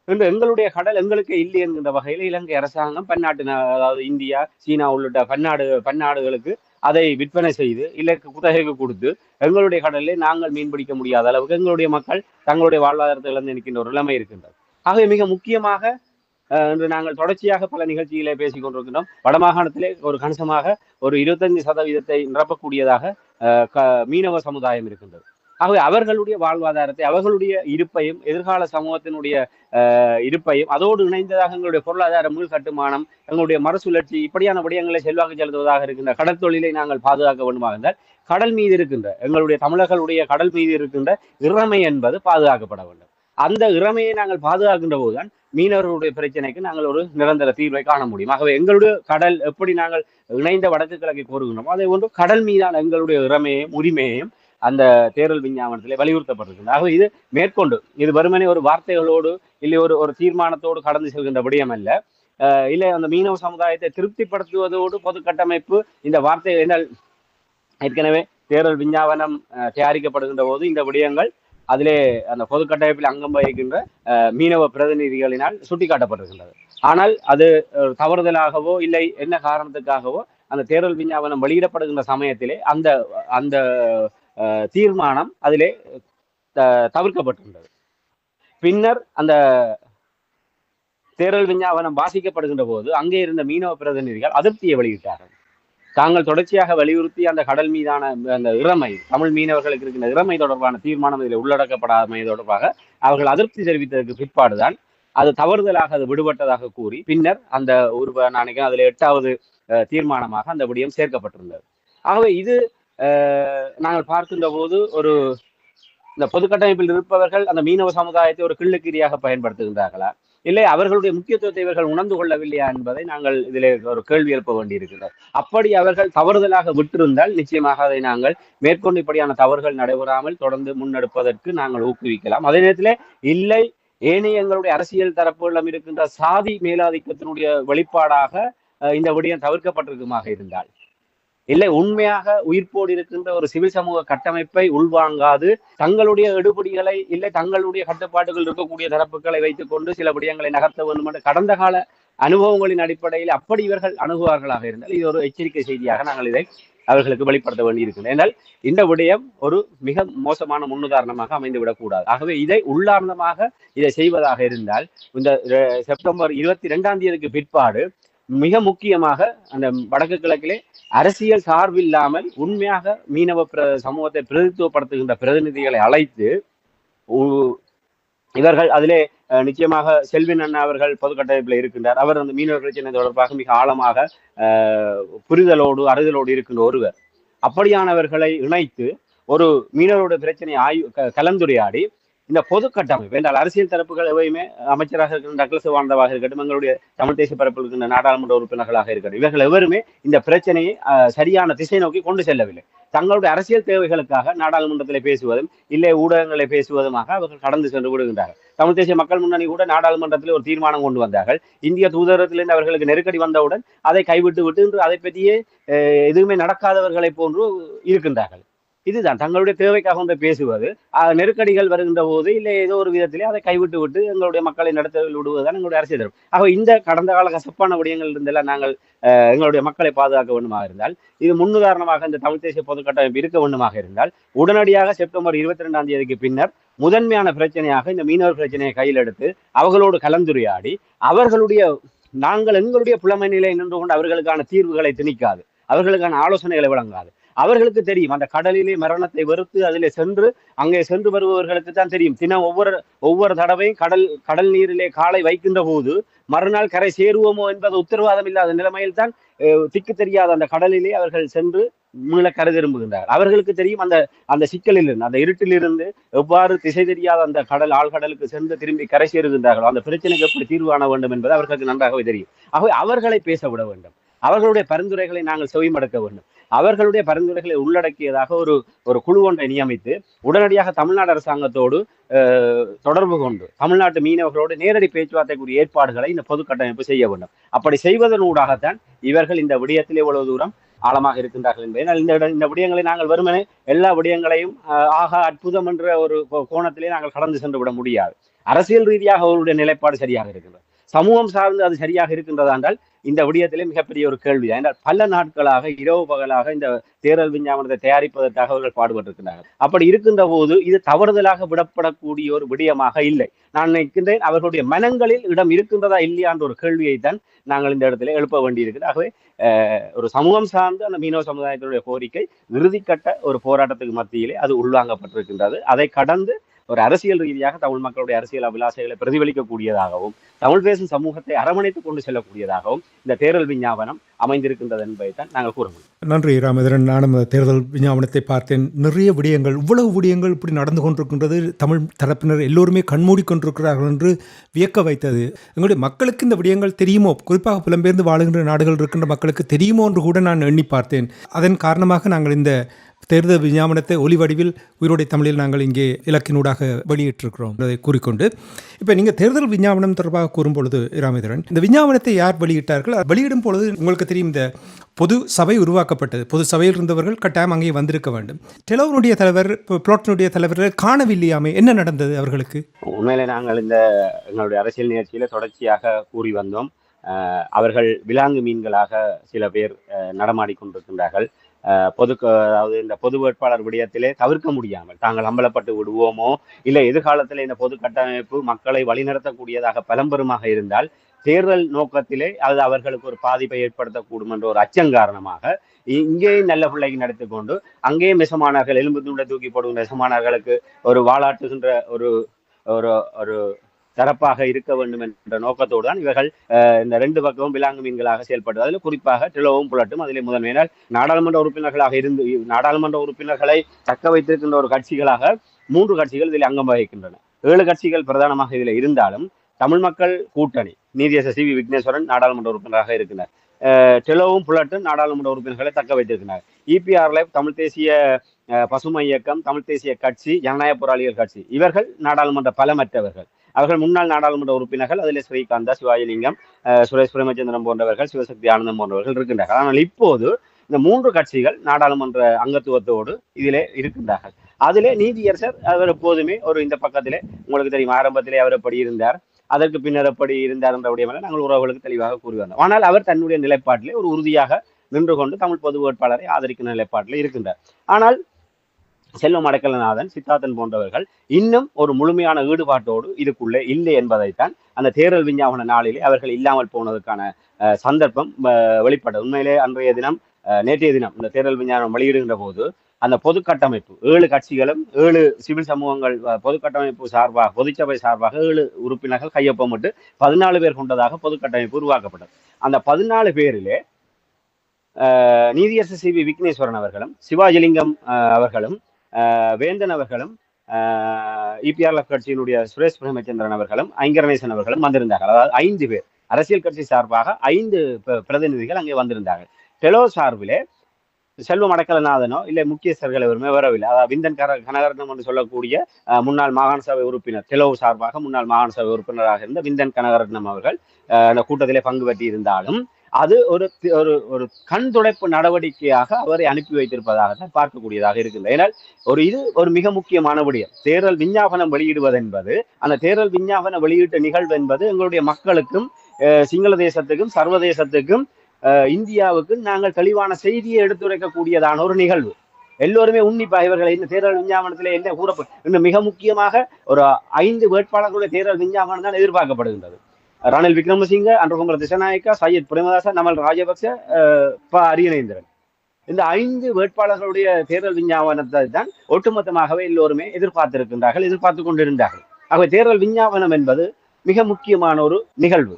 இன்று எங்களுடைய கடல் எங்களுக்கு இல்லை என்கின்ற வகையில் இலங்கை அரசாங்கம் பன்னாட்டு, அதாவது இந்தியா, சீனா உள்ளிட்ட பன்னாடுகளுக்கு அதை விற்பனை செய்து இல்லை குத்தகைக்கு கொடுத்து எங்களுடைய கடலிலே நாங்கள் மீன்பிடிக்க முடியாத அளவுக்கு எங்களுடைய மக்கள் தங்களுடைய வாழ்வாதாரத்தை இழந்து நிற்கின்ற ஒரு நிலைமை இருக்கின்றது. ஆகவே மிக முக்கியமாக இன்று நாங்கள் தொடர்ச்சியாக பல நிகழ்ச்சிகளை பேசிக் கொண்டிருக்கின்றோம். வடமாகாணத்திலே ஒரு கணிசமாக ஒரு 25% நிரப்பக்கூடியதாக மீனவ சமுதாயம் இருக்கின்றது. ஆகவே அவர்களுடைய வாழ்வாதாரத்தை, அவர்களுடைய இருப்பையும், எதிர்கால சமூகத்தினுடைய இருப்பையும், அதோடு இணைந்ததாக எங்களுடைய பொருளாதார மீள் கட்டுமானம், எங்களுடைய மறுசுழற்சி, இப்படியான விடயங்களை செல்வாக்கு செலுத்துவதாக இருக்கின்ற கடல் தொழிலை நாங்கள் பாதுகாக்க வேண்டுமாக இருந்தால் கடல் மீது இருக்கின்ற எங்களுடைய தமிழர்களுடைய கடல் மீது இருக்கின்ற இறமை என்பது பாதுகாக்கப்பட வேண்டும். அந்த இறமையை நாங்கள் பாதுகாக்கின்ற போதுதான் மீனவர்களுடைய பிரச்சனைக்கு நாங்கள் ஒரு நிரந்தர தீர்வை காண முடியும். ஆகவே எங்களுடைய கடல் எப்படி நாங்கள் இணைந்த வடக்கு கிழக்கை கோருகின்றோமோ அதே போன்று கடல் மீதான எங்களுடைய இறமையையும் உரிமையையும் அந்த தேர்தல் விஞ்ஞாபனத்திலே வலியுறுத்தப்பட்டிருக்கிறது. ஆகவே இது மேற்கொண்டு இது வெறுமனே ஒரு வார்த்தைகளோடு இல்லை ஒரு தீர்மானத்தோடு கடந்து செல்கின்ற விடயம் அல்ல. இல்லை அந்த மீனவ சமுதாயத்தை திருப்திப்படுத்துவதோடு பொது கட்டமைப்பு இந்த வார்த்தை என்றால் ஏற்கனவே தேர்தல் விஞ்ஞாபனம் தயாரிக்கப்படுகின்ற போது இந்த விடயங்கள் அதிலே அந்த பொது கட்டமைப்பில் அங்கம் வகிக்கின்ற மீனவ பிரதிநிதிகளினால் சுட்டிக்காட்டப்பட்டிருக்கின்றது. ஆனால் அது தவறுதலாகவோ இல்லை என்ன காரணத்துக்காகவோ அந்த தேர்தல் விஞ்ஞாபனம் வெளியிடப்படுகின்ற சமயத்திலே அந்த அந்த தீர்மானம் அதிலே தவிர்க்கப்பட்டிருந்தது. பின்னர் அந்த தேர்தல் விஞ்ஞாபனம் வாசிக்கப்படுகின்ற போது அங்கே இருந்த மீனவ பிரதிநிதிகள் அதிருப்தியை வெளியிட்டார்கள். தாங்கள் தொடர்ச்சியாக வலியுறுத்தி அந்த கடல் மீதான அந்த இறமை, தமிழ் மீனவர்களுக்கு இருக்கின்ற இறமை தொடர்பான தீர்மானம் இதில் உள்ளடக்கப்படாமை தொடர்பாக அவர்கள் அதிருப்தி தெரிவித்ததற்கு பிற்பாடுதான் அது தவறுதலாக அது விடுபட்டதாக கூறி பின்னர் அந்த நாளைக்கு அதில் 8வது தீர்மானமாக அந்த விடயம் சேர்க்கப்பட்டிருந்தது. ஆகவே இது நாங்கள் பார்க்கின்ற போது இந்த பொது கட்டமைப்பில் இருப்பவர்கள் அந்த மீனவ சமுதாயத்தை ஒரு கிள்ளுக்கீரியாக பயன்படுத்துகின்றார்களா, இல்லை அவர்களுடைய முக்கியத்துவத்தை இவர்கள் உணர்ந்து கொள்ளவில்லையா என்பதை நாங்கள் இதில் ஒரு கேள்வி எழுப்ப வேண்டியிருக்கிறது. அப்படி அவர்கள் தவறுதலாக விட்டிருந்தால் நிச்சயமாக அதை நாங்கள் மேற்கொண்டு இப்படியான தவறுகள் நடைபெறாமல் தொடர்ந்து முன்னெடுப்பதற்கு நாங்கள் ஊக்குவிக்கலாம். அதே நேரத்தில் இல்லை ஏனைய எங்களுடைய அரசியல் தரப்புகளிடம் இருக்கின்ற சாதி மேலாதிக்கத்தினுடைய வெளிப்பாடாக இந்த விடயம் தவிர்க்கப்பட்டிருக்குமாக இருந்தால், இல்லை உண்மையாக உயிர்ப்போடு இருக்கின்ற ஒரு சிவில் சமூக கட்டமைப்பை உள்வாங்காது தங்களுடைய எடுபடிகளை இல்லை தங்களுடைய கட்டுப்பாடுகள் இருக்கக்கூடிய தரப்புகளை வைத்துக் கொண்டு சில விடயங்களை நகர்த்த வேண்டும் என்று கடந்த கால அனுபவங்களின் அடிப்படையில் அப்படி இவர்கள் அணுகுவார்களாக இருந்தால் இது ஒரு எச்சரிக்கை செய்தியாக நாங்கள் இதை அவர்களுக்கு வெளிப்படுத்த வேண்டியிருக்கிறது. ஏனால் இந்த விடயம் ஒரு மிக மோசமான முன்னுதாரணமாக அமைந்து விடக்கூடாது. ஆகவே இதை உள்ளார்ந்தமாக இதை செய்வதாக இருந்தால் இந்த செப்டம்பர் 22ஆம் தேதிக்கு பிற்பாடு மிக முக்கியமாக அந்த வடக்கு கிழக்கிலே அரசியல் சார்பில்லாமல் உண்மையாக மீனவ சமூகத்தை பிரதித்துவப்படுத்துகின்ற பிரதிநிதிகளை அழைத்து இவர்கள் அதிலே நிச்சயமாக செல்வின் அண்ணா அவர்கள் பொதுக்கட்டமைப்பில் இருக்கின்றார். அவர் அந்த மீனவர் பிரச்சனை தொடர்பாக மிக ஆழமாக புரிதலோடு அறிதலோடு இருக்கின்ற ஒருவர். அப்படியானவர்களை இணைத்து ஒரு மீனவரோட பிரச்சனையை கலந்துரையாடி இந்த பொது கட்டமைப்பு என்றால் அரசியல் தரப்புகள் எவையுமே அமைச்சராக இருக்கின்ற டக்ளஸ் வாழ்ந்தவாக இருக்கட்டும், எங்களுடைய தமிழ் தேசிய பரப்பில் இருக்கின்ற நாடாளுமன்ற உறுப்பினர்களாக இருக்கட்டும், இவர்கள் எவருமே இந்த பிரச்சனையை சரியான திசை நோக்கி கொண்டு செல்லவில்லை. தங்களுடைய அரசியல் தேவைகளுக்காக நாடாளுமன்றத்தில் பேசுவதும் இல்லை ஊடகங்களை பேசுவதுமாக அவர்கள் கடந்து சென்று விடுகின்றார்கள். தமிழ் தேசிய மக்கள் முன்னணி கூட நாடாளுமன்றத்தில் ஒரு தீர்மானம் கொண்டு வந்தார்கள். இந்திய தூதரகத்திலிருந்து அவர்களுக்கு நெருக்கடி வந்தவுடன் அதை கைவிட்டு விட்டு இன்று அதை பற்றியே எதுவுமே நடக்காதவர்களை போன்று இருக்கின்றார்கள். இதுதான் தங்களுடைய தேவைக்காக ஒன்றை பேசுவது, நெருக்கடிகள் வருகின்ற போது இல்லை ஏதோ ஒரு விதத்திலே அதை கைவிட்டு விட்டு எங்களுடைய மக்களை நடத்த விடுவதுதான் எங்களுடைய அரசியல் தரும். ஆக இந்த கடந்த கால கசப்பான விடயங்கள் இருந்தெல்லாம் நாங்கள் எங்களுடைய மக்களை பாதுகாக்க வேண்டுமாக இருந்தால், இது முன்னுதாரணமாக இந்த தமிழ் தேசிய பொது கட்டமைப்பு இருக்க வேண்டுமாக இருந்தால் உடனடியாக செப்டம்பர் 22ஆம் தேதிக்கு பின்னர் முதன்மையான பிரச்சனையாக இந்த மீனவர் பிரச்சனையை கையில் எடுத்து அவர்களோடு கலந்துரையாடி நாங்கள் எங்களுடைய புலமை நிலை நின்று கொண்டு அவர்களுக்கான தீர்வுகளை திணிக்காது, அவர்களுக்கான ஆலோசனைகளை வழங்காது. அவர்களுக்கு தெரியும் அந்த கடலிலே மரணத்தை வெறுத்து அதிலே சென்று அங்கே சென்று வருபவர்களுக்கு தான் தெரியும். தினம் ஒவ்வொரு தடவையும் கடல் நீரிலே காலை வைக்கின்ற போது மறுநாள் கரை சேருவோமோ என்பது உத்தரவாதம் இல்லாத நிலைமையில் தான் திக்கு தெரியாத அந்த கடலிலே அவர்கள் சென்று மீள கரை திரும்புகின்றார். அவர்களுக்கு தெரியும் அந்த சிக்கலில் இருந்து அந்த இருட்டிலிருந்து எவ்வாறு திசை தெரியாத அந்த ஆழ்கடலுக்கு சென்று திரும்பி கரை சேருகின்றார்களோ அந்த பிரச்சனைக்கு எப்படி தீர்வு காண வேண்டும் என்பது அவர்களுக்கு நன்றாகவே தெரியும். ஆகவே அவர்களை பேச விட வேண்டும், அவர்களுடைய பரிந்துரைகளை நாங்கள் செவிமடுக்க வேண்டும். அவர்களுடைய பரிந்துரைகளை உள்ளடக்கியதாக ஒரு குழு ஒன்றை நியமித்து உடனடியாக தமிழ்நாடு அரசாங்கத்தோடு தொடர்பு கொண்டு தமிழ்நாட்டு மீனவர்களோடு நேரடி பேச்சுவார்த்தைக்குரிய ஏற்பாடுகளை இந்த பொது கட்டமைப்பு செய்ய வேண்டும். அப்படி செய்வதனூடாகத்தான் இவர்கள் இந்த விடயத்தில் எவ்வளவு தூரம் ஆழமாக இருக்கின்றார்கள் என்பதை இந்த விடயங்களை நாங்கள் வெறுமனே எல்லா விடயங்களையும் அற்புதம் என்ற ஒரு கோணத்திலே நாங்கள் கடந்து சென்று விட முடியாது. அரசியல் ரீதியாக அவருடைய நிலைப்பாடு சரியாக இருக்கிறது, சமூகம் சார்ந்து அது சரியாக இருக்கின்றதா என்றால் இந்த விடயத்திலே மிகப்பெரிய ஒரு கேள்வி. என்றால் பல நாட்களாக இரவு பகலாக இந்த தேர்தல் விஞ்ஞாபனத்தை தயாரிப்பதற்காக அவர்கள் பாடுபட்டிருக்கிறார்கள். அப்படி இருக்கின்ற போது இது தவறுதலாக விடப்படக்கூடிய ஒரு விடயமாக இல்லை. நான் நினைக்கின்றேன் அவர்களுடைய மனங்களில் இடம் இருக்கின்றதா இல்லையா என்ற ஒரு கேள்வியை தான் நாங்கள் இந்த இடத்துல எழுப்ப வேண்டியிருக்கிறது. ஆகவே ஒரு சமூகம் சார்ந்து அந்த மீனவ சமுதாயத்தினுடைய கோரிக்கை இறுதிக்கட்ட ஒரு போராட்டத்துக்கு மத்தியிலே அது உள்வாங்கப்பட்டிருக்கின்றது. அதை கடந்து ஒரு அரசியல் ரீதியாக தமிழ் மக்களுடைய அரசியல் அபிலாசைகளை பிரதிபலிக்கக்கூடியதாகவும் தமிழ் பேசும் சமூகத்தை அரவணைத்துக் கொண்டு செல்லக்கூடியதாகவும் இந்த தேர்தல் விஞ்ஞாபனம் அமைந்திருக்கின்றது என்பதை தான் நாங்கள் கூற முடியும். நன்றி ராமேந்திரன். நானும் தேர்தல் விஞ்ஞாபனத்தை பார்த்தேன். நிறைய விடயங்கள், இவ்வளவு விடயங்கள் இப்படி நடந்து கொண்டிருக்கின்றது, தமிழ் தரப்பினர் எல்லோருமே கண்மூடி கொண்டிருக்கிறார்கள் என்று வியக்க வைத்தது. எங்களுடைய மக்களுக்கு இந்த விடயங்கள் தெரியுமோ, குறிப்பாக புலம்பெயர்ந்து வாழுகின்ற நாடுகள் இருக்கின்ற மக்களுக்கு தெரியுமோ என்று கூட நான் எண்ணி பார்த்தேன். அதன் காரணமாக நாங்கள் இந்த தேர்தல் விஞ்ஞாபனத்தை ஒலி வடிவில் உயிரோடை தமிழில் நாங்கள் இங்கே இலக்கினூடாக வெளியிட்டிருக்கிறோம் என்பதை கூறிக்கொண்டு, இப்போ நீங்கள் தேர்தல் விஞ்ஞாபனம் தொடர்பாக கூறும்பொழுது ராமேந்திரன், இந்த விஞ்ஞாபனத்தை யார் வெளியிட்டார்கள்? வெளியிடும் பொழுது உங்களுக்கு தெரியும் இந்த பொது சபை உருவாக்கப்பட்டது. பொது சபையில் இருந்தவர்கள் கட்டாயம் அங்கே வந்திருக்க வேண்டும். டெலோனுடைய தலைவர், பிளாட்டினுடைய தலைவர்கள் காணவில்லையாமே, என்ன நடந்தது அவர்களுக்கு? உண்மையிலே நாங்கள் எங்களுடைய அரசியல் நிகழ்ச்சியில தொடர்ச்சியாக கூறி வந்தோம். அவர்கள் விலாங்கு மீன்களாக சில பேர் நடமாடிக்கொண்டிருக்கின்றார்கள். அதாவது இந்த பொது வேட்பாளர் விடயத்திலே தவிர்க்க முடியாமல் தாங்கள் அம்பலப்பட்டு விடுவோமோ, இல்லை எதிர்காலத்தில் இந்த பொது கட்டமைப்பு மக்களை வழிநடத்தக்கூடியதாக பலம்பெருமாக இருந்தால் தேர்தல் நோக்கத்திலே அது அவர்களுக்கு ஒரு பாதிப்பை ஏற்படுத்தக்கூடும் என்ற ஒரு அச்சம் காரணமாக இங்கேயும் நல்ல பிள்ளைக்கு நடத்தி கொண்டு அங்கேயும் நெசமானார்கள் எலும்பு தூண்டை தூக்கி போடுகின்ற நெசமானார்களுக்கு ஒரு வாளாட்டுகின்ற ஒரு தரப்பாக இருக்க வேண்டும் என்ற நோக்கத்தோடு தான் இவர்கள் இந்த ரெண்டு பக்கமும் விலாங்கு மீன்களாக செயல்பட்டது. அதில் குறிப்பாக டிலோவும் புலட்டும் அதிலே முதன்மையினால் நாடாளுமன்ற உறுப்பினர்களாக இருந்து நாடாளுமன்ற உறுப்பினர்களை தக்க வைத்திருக்கின்ற ஒரு கட்சிகளாக 3 கட்சிகள் இதில் அங்கம் வகிக்கின்றன. 7 கட்சிகள் பிரதானமாக இதில் இருந்தாலும் தமிழ் மக்கள் கூட்டணி நீதியரசர் சி வி விக்னேஸ்வரன் நாடாளுமன்ற உறுப்பினராக இருக்கிறார். டெலோவும் புலட்டும் நாடாளுமன்ற உறுப்பினர்களை தக்க வைத்திருக்கிறார். இபிஆர்ல தமிழ் தேசிய பசுமை இயக்கம், தமிழ் தேசிய கட்சி, ஜனநாயக போராளிகள் கட்சி, இவர்கள் நாடாளுமன்ற பலமற்றவர்கள். அவர்கள் முன்னாள் நாடாளுமன்ற உறுப்பினர்கள். அதில் ஸ்ரீகாந்தா, சிவாஜிலிங்கம், சுரேஷ் பிரேமச்சந்திரன் போன்றவர்கள், சிவசக்தி ஆனந்தம் போன்றவர்கள் இருக்கின்றார்கள். ஆனால் இப்போது இந்த 3 கட்சிகள் நாடாளுமன்ற அங்கத்துவத்தோடு இதிலே இருக்கின்றார்கள். அதிலே நீதியரசர் அவர் எப்போதுமே ஒரு இந்த பக்கத்திலே உங்களுக்கு தெரியும், ஆரம்பத்திலே அவர் எப்படி இருந்தார், அதற்கு பின்னர் எப்படி இருந்தார் என்ற விடயமாக நாங்கள் உறவுகளுக்கு தெளிவாக கூறி வந்தோம். ஆனால் அவர் தன்னுடைய நிலைப்பாட்டிலே ஒரு உறுதியாக நின்று கொண்டு தமிழ் பொது வேட்பாளரை ஆதரிக்கின்ற நிலைப்பாட்டில் இருக்கின்றார். ஆனால் செல்வம் அடைக்கலநாதன், சித்தார்த்தன் போன்றவர்கள் இன்னும் ஒரு முழுமையான ஈடுபாட்டோடு இதுக்குள்ளே இல்லை என்பதைத்தான் அந்த தேர்தல் விஞ்ஞாபன நாளிலே அவர்கள் இல்லாமல் போனதற்கான சந்தர்ப்பம் வெளிப்பட்டது. உண்மையிலே அன்றைய தினம், நேற்றைய தினம் இந்த தேர்தல் விஞ்ஞானம் வெளியிடுகின்ற போது அந்த பொது கட்டமைப்பு 7 கட்சிகளும் 7 சிவில் சமூகங்கள் பொது கட்டமைப்பு சார்பாக, பொதுச்சபை சார்பாக 7 உறுப்பினர்கள் கையொப்பமிட்டு 14 பேர் கொண்டதாக பொது கட்டமைப்பு உருவாக்கப்பட்டது. அந்த 14 பேரிலே நீதியரசர் சி வி விக்னேஸ்வரன் அவர்களும், சிவாஜிலிங்கம் அவர்களும், வேந்தன் அவர்களும், இபிஆர்எஃப் கட்சியினுடைய சுரேஷ் பிரேமச்சந்திரன் அவர்களும், ஐங்கரநேசன் அவர்களும் வந்திருந்தார்கள். அதாவது 5 பேர் அரசியல் கட்சி சார்பாக 5 பிரதிநிதிகள் அங்கே வந்திருந்தார்கள். டெலோ சார்பிலே செல்வம் அடைக்கலநாதனோ இல்லை முக்கியஸ்தர்கள் எவருமே வரவில்லை. அதாவது விந்தன் கனகரட்னம் என்று சொல்லக்கூடிய முன்னாள் மாகாண சபை உறுப்பினர், டெலோ சார்பாக முன்னாள் மாகாண சபை உறுப்பினராக இருந்த விந்தன் கனகரட்னம் அவர்கள் அந்த கூட்டத்திலே பங்கு பெற்றி இருந்தாலும் அது ஒரு ஒரு கண் துடைப்பு நடவடிக்கையாக அவரை அனுப்பி வைத்திருப்பதாக தான் பார்க்கக்கூடியதாக இருக்கின்றது. ஏனால் இது ஒரு மிக முக்கியமான விடயம். தேர்தல் விஞ்ஞாபனம் வெளியிடுவது என்பது, அந்த தேர்தல் விஞ்ஞாபன வெளியீட்டு நிகழ்வு என்பது எங்களுடைய மக்களுக்கும், சிங்கள தேசத்துக்கும், சர்வதேசத்துக்கும், இந்தியாவுக்கு நாங்கள் தெளிவான செய்தியை எடுத்துரைக்கக்கூடியதான ஒரு நிகழ்வு. எல்லோருமே உன்னிப்பாக இவர்களை இந்த தேர்தல் விஞ்ஞாபனத்திலே என்ன கூறப்படும், மிக முக்கியமாக ஒரு 5 வேட்பாளர்களுடைய தேர்தல் விஞ்ஞாபனம் தான் எதிர்பார்க்கப்படுகின்றது. ரணில் விக்ரமசிங்க, அன்றகுமார திசாநாயக்கா, சையத் பிரேமதாச, நமல் ராஜபக்ச, அரியநேந்திரன், இந்த 5 வேட்பாளர்களுடைய தேர்தல் விஞ்ஞாபனத்தை தான் ஒட்டுமொத்தமாகவே எல்லோருமே எதிர்பார்த்திருக்கின்றார்கள், எதிர்பார்த்து கொண்டிருந்தார்கள். ஆகவே தேர்தல் விஞ்ஞாபனம் என்பது மிக முக்கியமான ஒரு நிகழ்வு.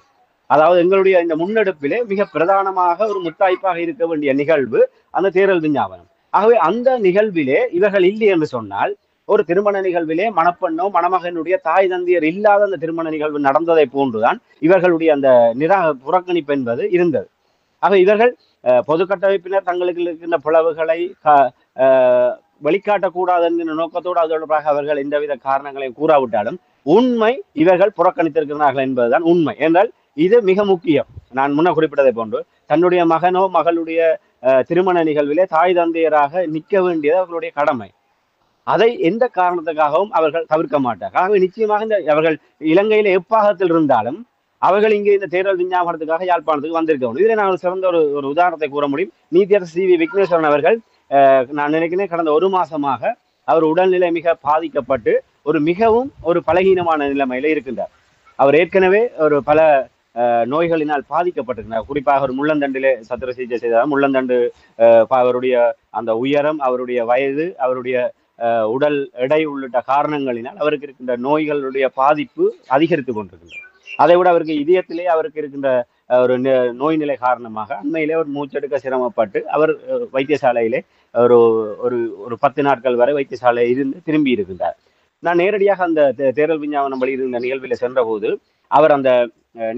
அதாவது எங்களுடைய இந்த முன்னெடுப்பிலே மிக பிரதானமாக ஒரு முத்தாய்ப்பாக இருக்க வேண்டிய நிகழ்வு அந்த தேர்தல் விஞ்ஞாபனம். ஆகவே அந்த நிகழ்விலே இவர்கள் இல்லை என்று சொன்னால், ஒரு திருமண நிகழ்விலே மணப்பெண்ணோ மணமகனுடைய தாய் தந்தையர் இல்லாத அந்த திருமண நிகழ்வு நடந்ததை போன்றுதான் இவர்களுடைய அந்த புறக்கணிப்பு என்பது இருந்தது. ஆக இவர்கள் பொது கட்டமைப்பினர் தங்களுக்கு இருக்கின்ற பிளவுகளை வெளிக்காட்டக்கூடாது என்கிற நோக்கத்தோடு அது தொடர்பாக அவர்கள் எந்தவித காரணங்களையும் கூறாவிட்டாலும் உண்மை இவர்கள் புறக்கணித்திருக்கிறார்கள் என்பதுதான் உண்மை. என்றால் இது மிக முக்கியம். நான் முன்ன குறிப்பிட்டதை போன்று தன்னுடைய மகனோ மகளுடைய திருமண நிகழ்விலே தாய் தந்தையராக நிற்க வேண்டியது அவர்களுடைய கடமை. அதை எந்த காரணத்துக்காகவும் அவர்கள் தவிர்க்க மாட்டார்கள். ஆகவே நிச்சயமாக இந்த அவர்கள் இலங்கையில எப்பாகத்தில் இருந்தாலும் அவர்கள் இங்கே இந்த தேர்தல் விஞ்ஞாபனத்துக்காக யாழ்ப்பாணத்துக்கு வந்திருக்கணும். இதில் நான் சிறந்த ஒரு உதாரணத்தை கூற முடியும். நீதியரசர் சி வி விக்னேஸ்வரன் அவர்கள் நான் நினைக்கிறேன் கடந்த 1 மாசமாக அவர் உடல்நிலை மிக பாதிக்கப்பட்டு மிகவும் ஒரு பலகீனமான நிலைமையில இருக்கின்றார். அவர் ஏற்கனவே பல நோய்களினால் பாதிக்கப்பட்டிருக்கிறார். குறிப்பாக ஒரு முள்ளந்தண்டிலே சத்திர சிகிச்சை செய்தார். முள்ளந்தண்டு அவருடைய அந்த உயரம், அவருடைய வயது, அவருடைய உடல் எடை உள்ளிட்ட காரணங்களினால் அவருக்கு இருக்கின்ற நோய்களுடைய பாதிப்பு அதிகரித்து கொண்டிருக்கின்றது. அதை விட அவருக்கு இதயத்திலே அவருக்கு இருக்கின்ற ஒரு நோய் நிலை காரணமாக அண்மையிலே ஒரு மூச்செடுக்க சிரமப்பட்டு அவர் வைத்தியசாலையிலே ஒரு 10 நாட்கள் வரை வைத்தியசாலை இருந்து திரும்பி இருக்கின்றார். நான் நேரடியாக அந்த தேர்தல் விஞ்ஞாபனம் வெளியிருந்த நிகழ்வில் சென்ற போது அவர் அந்த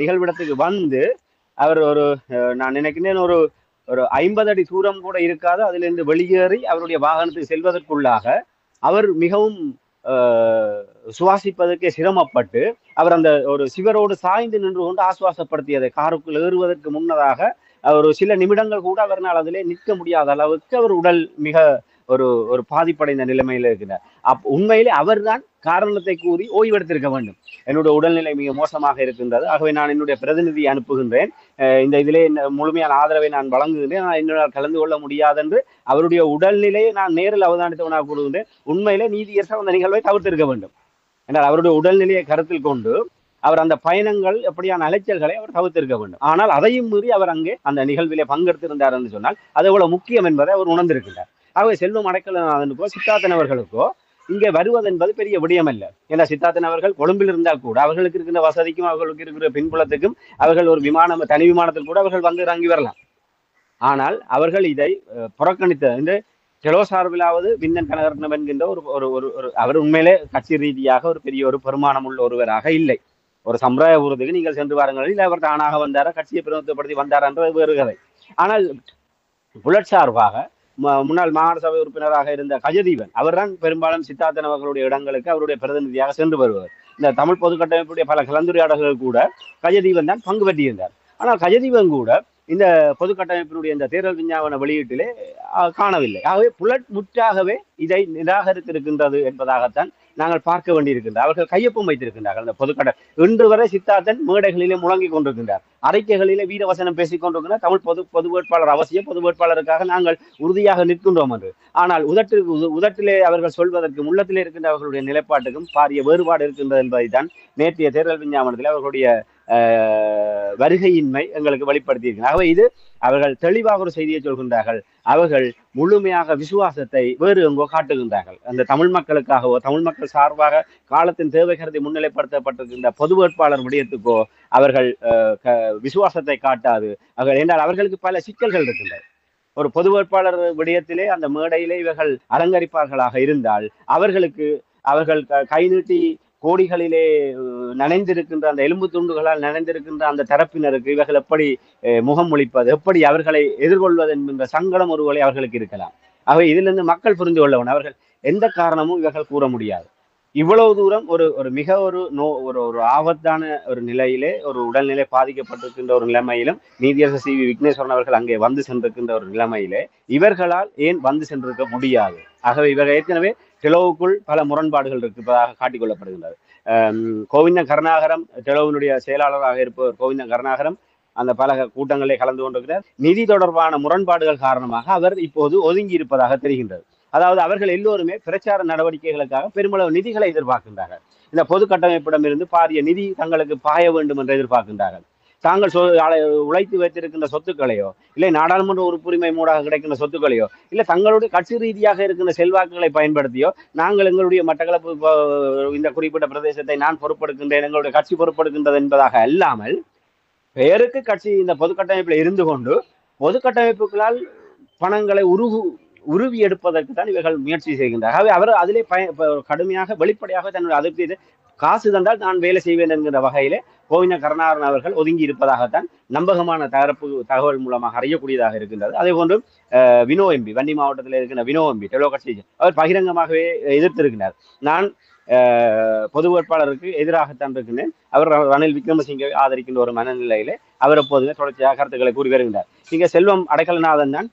நிகழ்விடத்துக்கு வந்து அவர் நான் நினைக்கிறேன் ஒரு 50 அடி தூரம் கூட இருக்காது அதிலிருந்து வெளியேறி அவருடைய வாகனத்துக்கு செல்வதற்குள்ளாக அவர் மிகவும் சுவாசிப்பதற்கே சிரமப்பட்டு அவர் அந்த ஒரு சிவரோடு சாய்ந்து நின்று கொண்டு ஆசுவாசப்படுத்தியதை காருக்குள் ஏறுவதற்கு முன்னதாக ஒரு சில நிமிடங்கள் கூட அவரால் அதிலே நிற்க முடியாத அளவுக்கு அவர் உடல் மிக ஒரு பாதிப்படைந்த நிலைமையில இருக்கிறார். உண்மையிலே அவர்தான் காரணத்தை கூறி ஓய்வெடுத்திருக்க வேண்டும். என்னுடைய உடல்நிலை மிக மோசமாக இருக்கின்றது, ஆகவே நான் என்னுடைய பிரதிநிதியை அனுப்புகின்றேன், இந்த இதிலே முழுமையான ஆதரவை நான் வழங்குகின்றேன், நான் என்னால் கலந்து கொள்ள முடியாது என்று அவருடைய உடல்நிலையை நான் நேரில் அவதானித்தவனாக கூறுகின்றேன். உண்மையிலே நீதியரசர் அந்த நிகழ்வை தவிர்த்திருக்க வேண்டும். என்றால் அவருடைய உடல்நிலையை கருத்தில் கொண்டு அவர் அந்த பயணங்கள் எப்படியான அலைச்சல்களை அவர் தவிர்த்திருக்க வேண்டும். ஆனால் அதையும் மீறி அவர் அங்கே அந்த நிகழ்விலே பங்கெடுத்திருந்தார் என்று சொன்னால் அது எவ்வளவு முக்கியம் என்பதை அவர் உணர்ந்திருக்கின்றார். ஆகவே செல்வம் அடைக்கலநாதனுக்கோ சித்தார்த்தன் அவர்களுக்கோ இங்கே வருவது என்பது பெரிய விடயம் அல்ல. ஏன்னா சித்தார்த்தன் அவர்கள் கொழும்பில் இருந்தால் கூட அவர்களுக்கு இருக்கின்ற வசதிக்கும் அவர்களுக்கு இருக்கிற பின்புலத்துக்கும் அவர்கள் ஒரு விமானம் தனி விமானத்தில் கூட அவர்கள் வந்து இறங்கி வரலாம். ஆனால் அவர்கள் இதை புறக்கணித்த இந்த டெலோ சார்பிலாவது விந்தன் கனகரத்னம் என்கின்ற ஒரு ஒரு ஒரு அவர் உண்மையிலே கட்சி ரீதியாக ஒரு பெரிய ஒரு பெருமானம் உள்ள ஒருவராக இல்லை. ஒரு சம்பிரதாய ஊர்வதுக்கு நீங்கள் சென்று வாருங்கள், இல்லை அவர் தானாக வந்தாரா கட்சியை பிரதிநிதித்துவப்படுத்தி வந்தாரா என்ற வேறு கதை. ஆனால் புலட் சார்பாக முன்னாள் மாகாண சபை உறுப்பினராக இருந்த கஜதீபன் அவர்தான் பெரும்பாலும் சித்தார்த்தன் அவர்களுடைய இடங்களுக்கு அவருடைய பிரதிநிதியாக சென்று வருவார். இந்த தமிழ் பொது கட்டமைப்புடைய பல கலந்துரையாடல்கள் கூட கஜதீபன் தான் பங்கு பெற்றிருந்தார். ஆனால் கஜதீபன் கூட இந்த பொது கட்டமைப்பினுடைய இந்த தேர்தல் விஞ்ஞாபன வெளியீட்டிலே காணவில்லை. ஆகவே புலட் முற்றாகவே இதை நிராகரித்திருக்கின்றது என்பதாகத்தான் நாங்கள் பார்க்க வேண்டியிருக்கின்றார். அவர்கள் கையொப்பம் வைத்திருக்கின்றார்கள். அந்த பொதுக்கட்ட இன்று வரை சித்தார்த்தன் மேடைகளிலே முழங்கிக் கொண்டிருக்கின்றார், அறிக்கைகளிலே வீரவசனம் பேசிக் கொண்டிருக்கின்றார். தமிழ் பொது வேட்பாளர் அவசியம், பொது வேட்பாளருக்காக நாங்கள் உறுதியாக நிற்கின்றோம் என்று. ஆனால் உதட்டிலே அவர்கள் சொல்வதற்கும் உள்ளத்திலே இருக்கின்ற அவர்களுடைய நிலைப்பாட்டுக்கும் பாரிய வேறுபாடு இருக்கின்றது என்பதைத்தான் நேற்றைய தேர்தல் விஞ்ஞாபனத்தில் அவர்களுடைய வருகையின்மை எங்களுக்கு வெளிப்படுத்தியிருக்கிறார். ஆகவே இது அவர்கள் தெளிவாக ஒரு செய்தியை சொல்கின்றார்கள். அவர்கள் முழுமையாக விசுவாசத்தை வேறு எங்கோ காட்டுகின்றார்கள். அந்த தமிழ் மக்களுக்காகவோ தமிழ் மக்கள் சார்பாக காலத்தின் தேவை கருதி முன்னிலைப்படுத்தப்பட்டிருக்கின்ற பொது வேட்பாளர் விடயத்துக்கோ அவர்கள் விசுவாசத்தை காட்டாது. அவர்கள் என்றால் அவர்களுக்கு பல சிக்கல்கள் இருக்கின்றன. ஒரு பொது வேட்பாளர் விடயத்திலே அந்த மேடையிலே இவர்கள் அலங்கரிப்பார்களாக இருந்தால் அவர்கள் கை நீட்டி கோடிகளிலே நனைந்திருக்கின்ற அந்த எலும்பு துண்டுகளால் நனைந்திருக்கின்ற அந்த தரப்பினருக்கு இவர்கள் எப்படி முகம் முழிப்பது, எப்படி அவர்களை எதிர்கொள்வது என்கின்ற சங்கடம் ஒருவேளை அவர்களுக்கு இருக்கலாம். ஆகவே இதிலிருந்து மக்கள் புரிந்து கொள்ளவன் அவர்கள் எந்த காரணமும் இவர்கள் கூற முடியாது. இவ்வளவு தூரம் ஒரு மிக ஒரு ஆபத்தான ஒரு நிலையிலே ஒரு உடல்நிலை பாதிக்கப்பட்டிருக்கின்ற ஒரு நிலைமையிலும் நீதியரசர் சி வி விக்னேஸ்வரன் அவர்கள் அங்கே வந்து சென்றிருக்கின்ற ஒரு நிலைமையிலே இவர்களால் ஏன் வந்து சென்றிருக்க முடியாது? ஆகவே இவர்கள் ஏற்கனவே டெலோவுக்குள் பல முரண்பாடுகள் இருப்பதாக காட்டிக்கொள்ளப்படுகின்றது. கோவிந்தன் கருணாகரம் டெலோவினுடைய செயலாளராக இருப்பவர் கோவிந்தன் கருணாகரம் அந்த பல கூட்டங்களிலே கலந்து கொண்டிருக்கிறார். நிதி தொடர்பான முரண்பாடுகள் காரணமாக அவர் இப்போது ஒதுங்கி இருப்பதாக தெரிகின்றது. அதாவது அவர்கள் எல்லோருமே பிரச்சார நடவடிக்கைகளுக்காக பெருமளவு நிதிகளை எதிர்பார்க்கின்றார்கள். இந்த பொது கட்டமைப்பிடம் இருந்து பாரிய நிதி தங்களுக்கு பாய வேண்டும் என்று எதிர்பார்க்கின்றார்கள். தாங்கள் உழைத்து வைத்திருக்கின்ற சொத்துக்களையோ இல்லை நாடாளுமன்ற உறுப்புரிமை மூடாக கிடைக்கின்ற சொத்துக்களையோ இல்லை தங்களுடைய கட்சி ரீதியாக இருக்கின்ற செல்வாக்குகளை பயன்படுத்தியோ நாங்கள் எங்களுடைய மட்டக்களப்பு இந்த குறிப்பிட்ட பிரதேசத்தை நான் பொறுப்பெடுக்கின்றேன், எங்களுடைய கட்சி பொறுப்பெடுக்கின்றது என்பதாக அல்லாமல் பெயருக்கு கட்சி இந்த பொது கட்டமைப்பில் இருந்து கொண்டு பொது கட்டமைப்புகளால் பணங்களை உருவி எடுப்பதற்கு தான் இவர்கள் முயற்சி செய்கின்றார். ஆகவே அவர் அதிலே கடுமையாக வெளிப்படையாக தன்னுடைய அதிருப்தி காசு தந்தால் நான் வேலை செய்வேன் என்கிற வகையிலே கோவிந்த கருணாகரன் அவர்கள் ஒதுங்கி இருப்பதாகத்தான் நம்பகமான தகவல் மூலமாக அறியக்கூடியதாக இருக்கின்றது. அதே போன்று வினோ எம்பி வன்னி மாவட்டத்தில் இருக்கின்ற வினோ எம்பி டெலோ கட்சி அவர் பகிரங்கமாகவே எதிர்த்திருக்கிறார். நான் பொது வேட்பாளருக்கு எதிராகத்தான் இருக்கின்றேன், அவர் ரணில் விக்ரமசிங்கை ஆதரிக்கின்ற ஒரு மனநிலையிலே அவர் எப்போதுமே தொடர்ச்சியாக கருத்துக்களை கூறி வருகின்றார். இங்கே செல்வம் அடைக்கலநாதன் தான்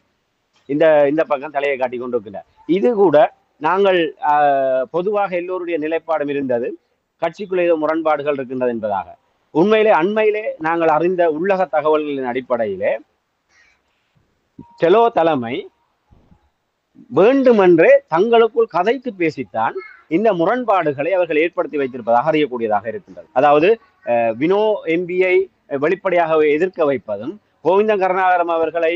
இந்த பக்கம் தலையை காட்டி கொண்டிருக்கிறார். இது கூட நாங்கள் பொதுவாக எல்லோருடைய நிலைப்பாடும் இருந்தது கட்சிக்குள்ள ஏதோ முரண்பாடுகள் இருக்கின்றது என்பதாக. உண்மையிலே அண்மையிலே நாங்கள் அறிந்த உள்ளக தகவல்களின் அடிப்படையிலே டெலோ தலைமை வேண்டுமென்றே தங்களுக்குள் கதைத்து பேசித்தான் இந்த முரண்பாடுகளை அவர்கள் ஏற்படுத்தி வைத்திருப்பதாக அறியக்கூடியதாக இருக்கின்றது. அதாவது வினோ எம்பியை வெளிப்படையாக எதிர்க்க வைப்பதும் கோவிந்த கருணாகரம் அவர்களை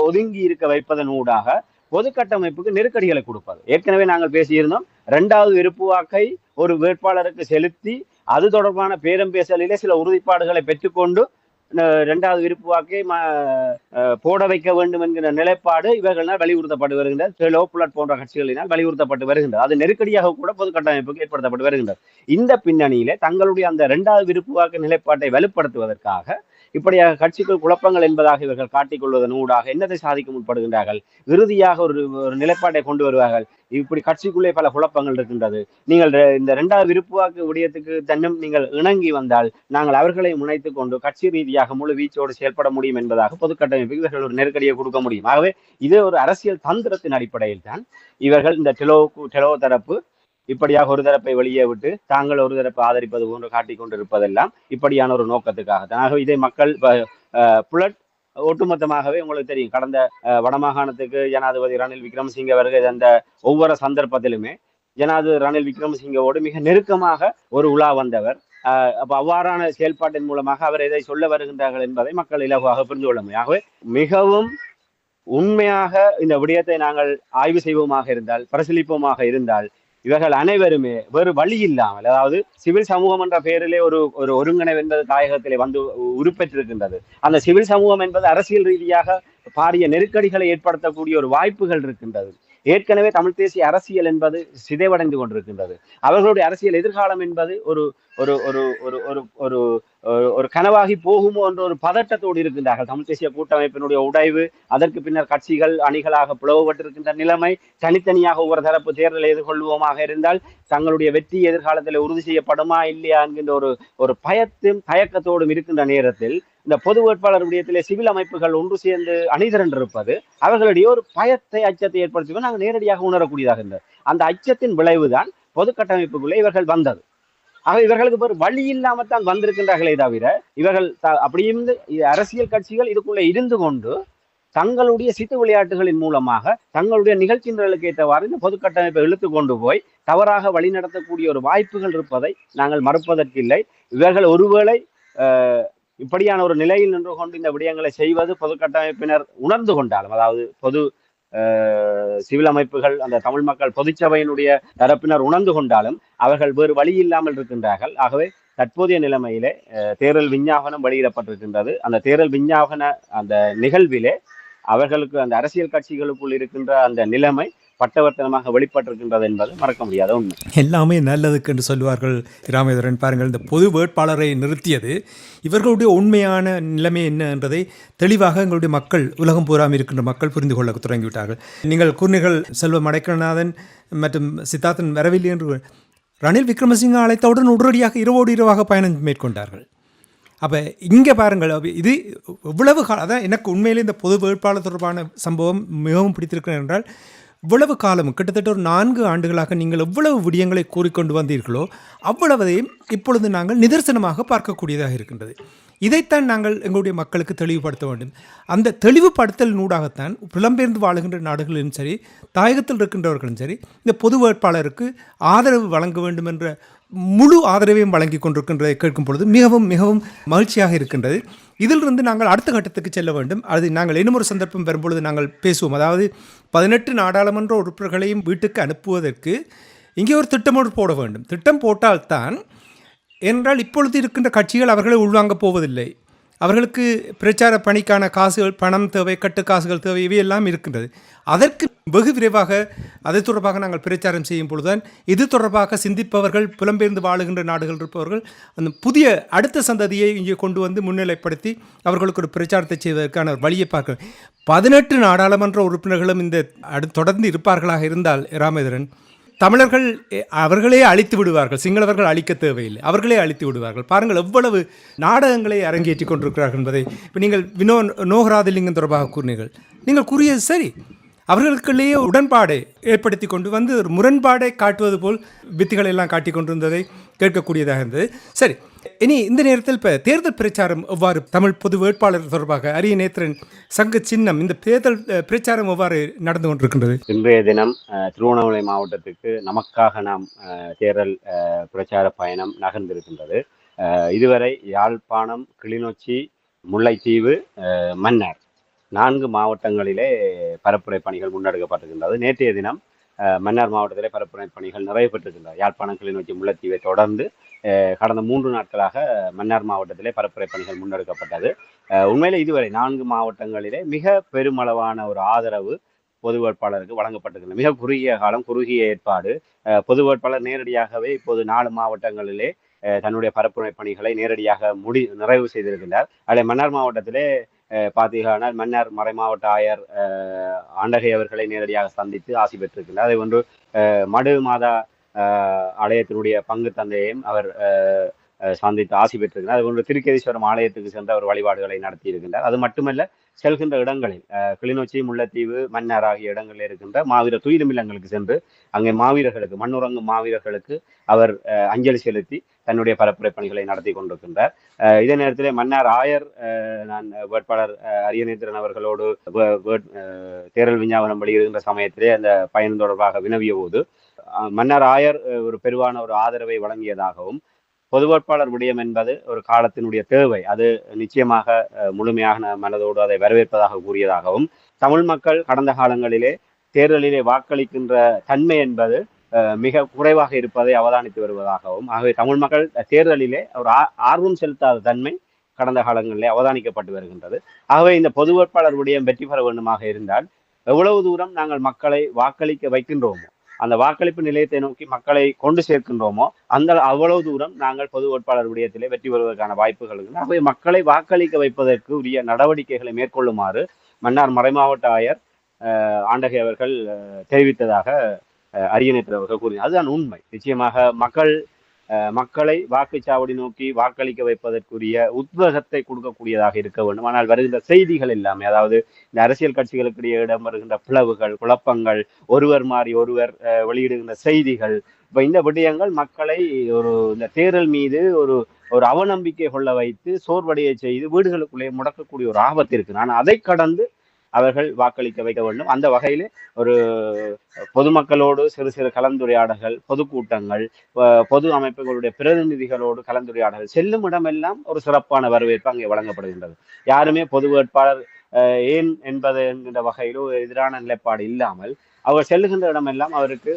ஒதுங்கி இருக்க வைப்பதன் ஊடாக பொது கட்டமைப்புக்கு நெருக்கடிகளை கொடுப்பது. ஏற்கனவே நாங்கள் பேசியிருந்தோம், 2வது விருப்பு வாக்கை ஒரு வேட்பாளருக்கு செலுத்தி அது தொடர்பான பேரம் பேசலிலே சில உறுதிப்பாடுகளை பெற்றுக்கொண்டு 2வது விருப்பு வாக்கை போட வைக்க வேண்டும் என்கிற நிலைப்பாடு இவர்களால் வலியுறுத்தப்பட்டு வருகின்றது. டெலோ புலட் போன்ற கட்சிகளினால் வலியுறுத்தப்பட்டு வருகின்றது. அது நெருக்கடியாக கூட பொது கட்டமைப்புக்கு ஏற்படுத்தப்பட்டு வருகின்றது. இந்த பின்னணியிலே தங்களுடைய அந்த 2வது விருப்பு வாக்கு நிலைப்பாட்டை வலுப்படுத்துவதற்காக இப்படியாக கட்சிக்குள் குழப்பங்கள் என்பதாக இவர்கள் காட்டிக்கொள்வதன் ஊடாக என்னதை சாதிக்க முற்படுகின்றார்கள்? இறுதியாக ஒரு நிலைப்பாட்டை கொண்டு வருவார்கள். இப்படி கட்சிக்குள்ளே பல குழப்பங்கள் இருக்கின்றது, நீங்கள் இந்த 2வது விருப்பு வாக்கு விடயத்துக்கு தன்னும் நீங்கள் இணங்கி வந்தால் நாங்கள் அவர்களை முனைத்துக் கொண்டு கட்சி ரீதியாக முழு வீச்சோடு செயல்பட முடியும் என்பதாக பொது கட்டமைப்புக்கு இவர்கள் ஒரு நெருக்கடியை கொடுக்க முடியும். ஆகவே இது ஒரு அரசியல் தந்திரத்தின் அடிப்படையில் தான் இவர்கள் இந்த டெலோ தரப்பு இப்படியாக ஒரு தரப்பை வெளியே விட்டு தாங்கள் ஒரு தரப்பை ஆதரிப்பது போன்று காட்டிக் கொண்டிருப்பதெல்லாம் இப்படியான ஒரு நோக்கத்துக்காகத்தான். ஆகவே இதை மக்கள் புலட் ஒட்டுமொத்தமாகவே உங்களுக்கு தெரியும், கடந்த வடமாகாணத்துக்கு ஜனாதிபதி ரணில் விக்ரமசிங்க அவர்கள் அந்த ஒவ்வொரு சந்தர்ப்பத்திலுமே ஜனாதிபதி ரணில் விக்ரமசிங்கவோடு மிக நெருக்கமாக ஒரு உலா வந்தவர். அப்ப அவ்வாறான செயல்பாட்டின் மூலமாக அவர் எதை சொல்ல வருகின்றார்கள் என்பதை மக்கள் இலகுவாக புரிந்து கொள்ள முடியும். ஆகவே மிகவும் உண்மையாக இந்த விடயத்தை நாங்கள் ஆய்வு செய்வோமாக இருந்தால், பரிசீலிப்போமாக இருந்தால் இவர்கள் அனைவருமே வேறு வழி இல்லாமல், அதாவது சிவில் சமூகம் என்ற பெயரிலே ஒரு ஒரு ஒருங்கிணைவு என்பது தாயகத்திலே வந்து உருப்பெற்றிருக்கின்றது. அந்த சிவில் சமூகம் என்பது அரசியல் ரீதியாக பாரிய நெருக்கடிகளை ஏற்படுத்தக்கூடிய ஒரு வாய்ப்புகள் இருக்கின்றது. ஏற்கனவே தமிழ் தேசிய அரசியல் என்பது சிதைவடைந்து கொண்டிருக்கின்றது. அவர்களுடைய அரசியல் எதிர்காலம் என்பது ஒரு ஒரு ஒரு ஒரு ஒரு ஒரு ஒரு கனவாகி போகுமோ என்ற ஒரு பதட்டத்தோடு இருக்கின்றார்கள். தமிழ் தேசிய கூட்டமைப்பினுடைய உடைவு, அதற்கு பின்னர் கட்சிகள் அணிகளாக பிளவுபட்டிருக்கின்ற நிலைமை, தனித்தனியாக ஒவ்வொரு தரப்பு தேர்தலை எதிர்கொள்வோமாக இருந்தால் தங்களுடைய வெற்றி எதிர்காலத்தில் உறுதி செய்யப்படுமா இல்லையா என்கின்ற ஒரு ஒரு பயத்தும் தயக்கத்தோடும் இருக்கின்ற நேரத்தில் இந்த பொது வேட்பாளர் விடயத்திலே சிவில் அமைப்புகள் ஒன்று சேர்ந்து அணிதிரண்டிருப்பது அவர்களுடைய ஒரு பயத்தை, அச்சத்தை ஏற்படுத்தி நாங்கள் நேரடியாக உணரக்கூடியதாக இருந்தது. அந்த அச்சத்தின் விளைவுதான் பொது கட்டமைப்புக்குள்ளே இவர்கள் வந்தது. ஆக இவர்களுக்கு ஒரு வழி இல்லாமத்தான் வந்திருக்கின்றார்களே தவிர, இவர்கள் அப்படியும் அரசியல் கட்சிகள் இதுக்குள்ள இருந்து கொண்டு தங்களுடைய சித்து விளையாட்டுகளின் மூலமாக தங்களுடைய நிகழ்ச்சி நிரலுக்கு ஏற்றவாறு இந்த பொது கட்டமைப்பை இழுத்து கொண்டு போய் தவறாக வழிநடத்தக்கூடிய ஒரு வாய்ப்புகள் இருப்பதை நாங்கள் மறுப்பதற்கில்லை. இவர்கள் ஒருவேளை இப்படியான ஒரு நிலையில் நின்று கொண்டு இந்த விடயங்களை செய்வது பொது கட்டமைப்பினர் உணர்ந்து கொண்டாலும், அதாவது பொது சிவில் அமைப்புகள், அந்த தமிழ் மக்கள் பொதுச்சபையினுடைய தரப்பினர் உணர்ந்து கொண்டாலும் அவர்கள் வேறு வழி இல்லாமல் இருக்கின்றார்கள். ஆகவே தற்போதைய நிலைமையிலே தேர்தல் விஞ்ஞாபனம் வெளியிடப்பட்டிருக்கின்றது. அந்த தேர்தல் விஞ்ஞாபன அந்த நிகழ்விலே அவர்களுக்கு, அந்த அரசியல் கட்சிகளுக்குள் இருக்கின்ற அந்த நிலைமை பட்டவர்த்தனமாக வெளிப்பட்டிருக்கின்றது என்பது மறக்க முடியாத உண்மை. எல்லாமே நல்லதுக்கு என்று சொல்லுவார்கள் ராமேந்திரன். பாருங்கள், இந்த பொது வேட்பாளரை நிறுத்தியது இவர்களுடைய உண்மையான நிலைமை என்ன என்பதை தெளிவாக எங்களுடைய மக்கள், உலகம் பூராமல் இருக்கின்ற மக்கள் புரிந்து கொள்ள தொடங்கிவிட்டார்கள். நீங்கள் கூறினீர்கள் செல்வம் அடைக்கலநாதன் மற்றும் சித்தார்த்தன் வரவில்லை என்று. ரணில் விக்ரமசிங்க அழைத்தவுடன் உடனடியாக இரவாக பயணம் மேற்கொண்டார்கள். அப்போ இங்கே பாருங்கள், இது இவ்வளவு அதான் எனக்கு உண்மையிலே இந்த பொது வேட்பாளர் தொடர்பான சம்பவம் மிகவும் பிடித்திருக்கிறேன் என்றால், இவ்வளவு காலம் கிட்டத்தட்ட ஒரு 4 ஆண்டுகளாக நீங்கள் எவ்வளவு விடயங்களை கூறிக்கொண்டு வந்தீர்களோ அவ்வளவதையும் இப்பொழுது நாங்கள் நிதர்சனமாக பார்க்கக்கூடியதாக இருக்கின்றது. இதைத்தான் நாங்கள் எங்களுடைய மக்களுக்கு தெளிவுபடுத்த வேண்டும். அந்த தெளிவுபடுத்தல் நூடாகத்தான் புலம்பெயர்ந்து வாழுகின்ற நாடுகளிலும் சரி, தாயகத்தில் இருக்கின்றவர்களும் சரி, இந்த பொது வேட்பாளருக்கு ஆதரவு வழங்க வேண்டும் என்ற முழு ஆதரவையும் வழங்கி கொண்டிருக்கின்றதை கேட்கும் பொழுது மிகவும் மிகவும் மகிழ்ச்சியாக இருக்கின்றது. இதிலிருந்து நாங்கள் அடுத்த கட்டத்துக்கு செல்ல வேண்டும். அது நாங்கள் இன்னும் ஒரு சந்தர்ப்பம் வரும்பொழுது நாங்கள் பேசுவோம். அதாவது 18 நாடாளுமன்ற உறுப்பினர்களையும் வீட்டுக்கு அனுப்புவதற்கு இங்கே ஒரு திட்டமோடு போட வேண்டும். திட்டம் போட்டால்தான், ஏனென்றால் இப்பொழுது இருக்கின்ற கட்சிகள் அவர்களை உள்வாங்கப் போவதில்லை. அவர்களுக்கு பிரச்சார பணிக்கான காசுகள், பணம் தேவை, கட்டு காசுகள் தேவை, இவையெல்லாம் இருக்கின்றது. அதற்கு வெகு விரைவாக அது தொடர்பாக நாங்கள் பிரச்சாரம் செய்யும் பொழுதுதான் இது தொடர்பாக சிந்திப்பவர்கள், புலம்பெயர்ந்து வாழுகின்ற நாடுகள் இருப்பவர்கள் அந்த புதிய அடுத்த சந்ததியை இங்கே கொண்டு வந்து முன்னிலைப்படுத்தி அவர்களுக்கு ஒரு பிரச்சாரத்தை செய்வதற்கான வழியை பார்க்க. 18 நாடாளுமன்ற உறுப்பினர்களும் இந்த தொடர்ந்து இருப்பார்களாக இருந்தால் ராமேந்திரன், தமிழர்கள் அவர்களே அழித்து விடுவார்கள். சிங்களவர்கள் அழிக்க தேவையில்லை, அவர்களே அழித்து விடுவார்கள். பாருங்கள் எவ்வளவு நாடகங்களை அரங்கேற்றி கொண்டிருக்கிறார்கள் என்பதை. இப்போ நீங்கள் நோகராதலிங்கம் தொடர்பாக கூறினீர்கள். நீங்கள் கூறியது சரி. அவர்களுக்குள்ளேயே உடன்பாடை ஏற்படுத்தி கொண்டு வந்து ஒரு முரண்பாடை காட்டுவது போல் வித்திகளை எல்லாம் காட்டி கொண்டிருந்ததை கேட்கக்கூடியதாக இருந்தது. சரி, இனி இந்த நேரத்தில் இப்போ தேர்தல் பிரச்சாரம் எவ்வாறு, தமிழ் பொது வேட்பாளர் தொடர்பாக அரிய நேத்திரன் சங்க சின்னம், இந்த தேர்தல் பிரச்சாரம் எவ்வாறு நடந்து கொண்டிருக்கின்றது? இன்றைய தினம் திருவண்ணாமலை மாவட்டத்துக்கு நமக்காக நாம் தேர்தல் பிரச்சார பயணம் நகர்ந்திருக்கின்றது. இதுவரை யாழ்ப்பாணம், கிளிநொச்சி, முல்லைத்தீவு, மன்னார் 4 மாவட்டங்களிலே பரப்புரை பணிகள் முன்னெடுக்கப்பட்டிருக்கின்றது. நேற்றைய தினம் மன்னார் மாவட்டத்திலே பரப்புரை பணிகள் நிறைவு பெற்றிருக்கின்றன. யாழ்ப்பாணம், கிளிநொச்சி, முல்லைத்தீவை தொடர்ந்து கடந்த 3 நாட்களாக மன்னார் மாவட்டத்திலே பரப்புரை பணிகள் முன்னெடுக்கப்பட்டது. உண்மையிலே இதுவரை 4 மாவட்டங்களிலே மிக பெருமளவான ஒரு ஆதரவு பொது வேட்பாளருக்கு வழங்கப்பட்டிருக்கிறது. மிக குறுகிய காலம், குறுகிய ஏற்பாடு. பொது வேட்பாளர் நேரடியாகவே இப்போது 4 மாவட்டங்களிலே தன்னுடைய பரப்புரை பணிகளை நேரடியாக நிறைவு செய்திருக்கின்றார். அதில் மன்னார் மாவட்டத்திலே பார்த்தீங்கன்னா மன்னார் மறைமாவட்ட ஆயர் ஆண்டகை அவர்களை நேரடியாக சந்தித்து ஆசி பெற்றிருக்கின்றார். அதை ஒன்று மடு மாதா ஆலயத்தினுடைய பங்கு தந்தையையும் அவர் சந்தித்து ஆசி பெற்றிருக்கிறார். அது ஒன்று திருக்கேதீஸ்வரம் ஆலயத்துக்கு சென்று அவர் வழிபாடுகளை நடத்தி இருக்கின்றார். அது மட்டுமல்ல, செல்கின்ற இடங்களில் கிளிநொச்சி, முல்லைத்தீவு, மன்னார் ஆகிய இடங்களில் இருக்கின்ற மாவீரர் துயிலுமில்லங்களுக்கு சென்று அங்கே மாவீரர்களுக்கு, மண்ணுறங்கும் மாவீரர்களுக்கு அவர் அஞ்சலி செலுத்தி தன்னுடைய பரப்புரை பணிகளை நடத்தி கொண்டிருக்கின்றார். இதே நேரத்திலே மன்னார் ஆயர், நான் வேட்பாளர் அரியநேத்திரன் அவர்களோடு தேர்தல் விஞ்ஞாபனம் வெளியிடுகின்ற சமயத்திலே அந்த பயணம் தொடர்பாக வினவிய போது மன்னார் ஆயர் ஒரு பெருவான ஒரு ஆதரவை வழங்கியதாகவும், பொது வேட்பாளர் விடயம் என்பது ஒரு காலத்தினுடைய தேவை, அது நிச்சயமாக முழுமையாக மனதோடு அதை வரவேற்பதாக கூறியதாகவும், தமிழ் மக்கள் கடந்த காலங்களிலே தேர்தலிலே வாக்களிக்கின்ற தன்மை என்பது மிக குறைவாக இருப்பதை அவதானித்து வருவதாகவும், ஆகவே தமிழ் மக்கள் தேர்தலிலே ஒரு ஆர்வம் செலுத்தாத தன்மை கடந்த காலங்களிலே அவதானிக்கப்பட்டு வருகின்றது. ஆகவே இந்த பொது வேட்பாளர் விடயம் வெற்றி பெற வேண்டுமாக இருந்தால் எவ்வளவு தூரம் நாங்கள் மக்களை வாக்களிக்க வைக்கின்றோமோ, அந்த வாக்களிப்பு நிலையத்தை நோக்கி மக்களை கொண்டு சேர்க்கின்றோமோ, அந்த அவ்வளவு தூரம் நாங்கள் பொது வேட்பாளர் விடயத்திலே வெற்றி பெறுவதற்கான வாய்ப்புகள் இருக்கு. ஆகவே மக்களை வாக்களிக்க வைப்பதற்கு உரிய நடவடிக்கைகளை மேற்கொள்ளுமாறு மன்னார் மறைமாவட்ட ஆயர் ஆண்டகை அவர்கள் தெரிவித்ததாக அரியநேற்றர் அவர்கள் கூறினார். அதுதான் உண்மை. நிச்சயமாக மக்களை வாக்குச்சாவடி நோக்கி வாக்களிக்க வைப்பதற்குரிய உத்வேகத்தை கொடுக்கக்கூடியதாக இருக்க வேண்டும். ஆனால் வருகின்ற செய்திகள் எல்லாமே, அதாவது இந்த அரசியல் கட்சிகளுக்கு இடையே இடம்பெறுகின்ற பிளவுகள், குழப்பங்கள், ஒருவர் மாறி ஒருவர் வெளியிடுகின்ற செய்திகள், இப்ப இந்த விடயங்கள் மக்களை இந்த தேர்தல் மீது ஒரு அவநம்பிக்கை கொள்ள வைத்து சோர்வடைய செய்து வீடுகளுக்குள்ளே முடக்கக்கூடிய ஒரு ஆபத்து இருக்கு. ஆனால் அதை கடந்து அவர்கள் வாக்களிக்க வைக்க வேண்டும். அந்த வகையிலே ஒரு பொதுமக்களோடு சிறு சிறு கலந்துரையாடல்கள், பொதுக்கூட்டங்கள், பொது அமைப்புகளுடைய பிரதிநிதிகளோடு கலந்துரையாடல்கள் செல்லும் இடமெல்லாம் ஒரு சிறப்பான வரவேற்பு அங்கே வழங்கப்படுகின்றது. யாருமே பொது வேட்பாளர் ஏன் என்பது என்கின்ற வகையிலோ எதிரான நிலைப்பாடு இல்லாமல் அவர் செல்லுகின்ற இடமெல்லாம் அவருக்கு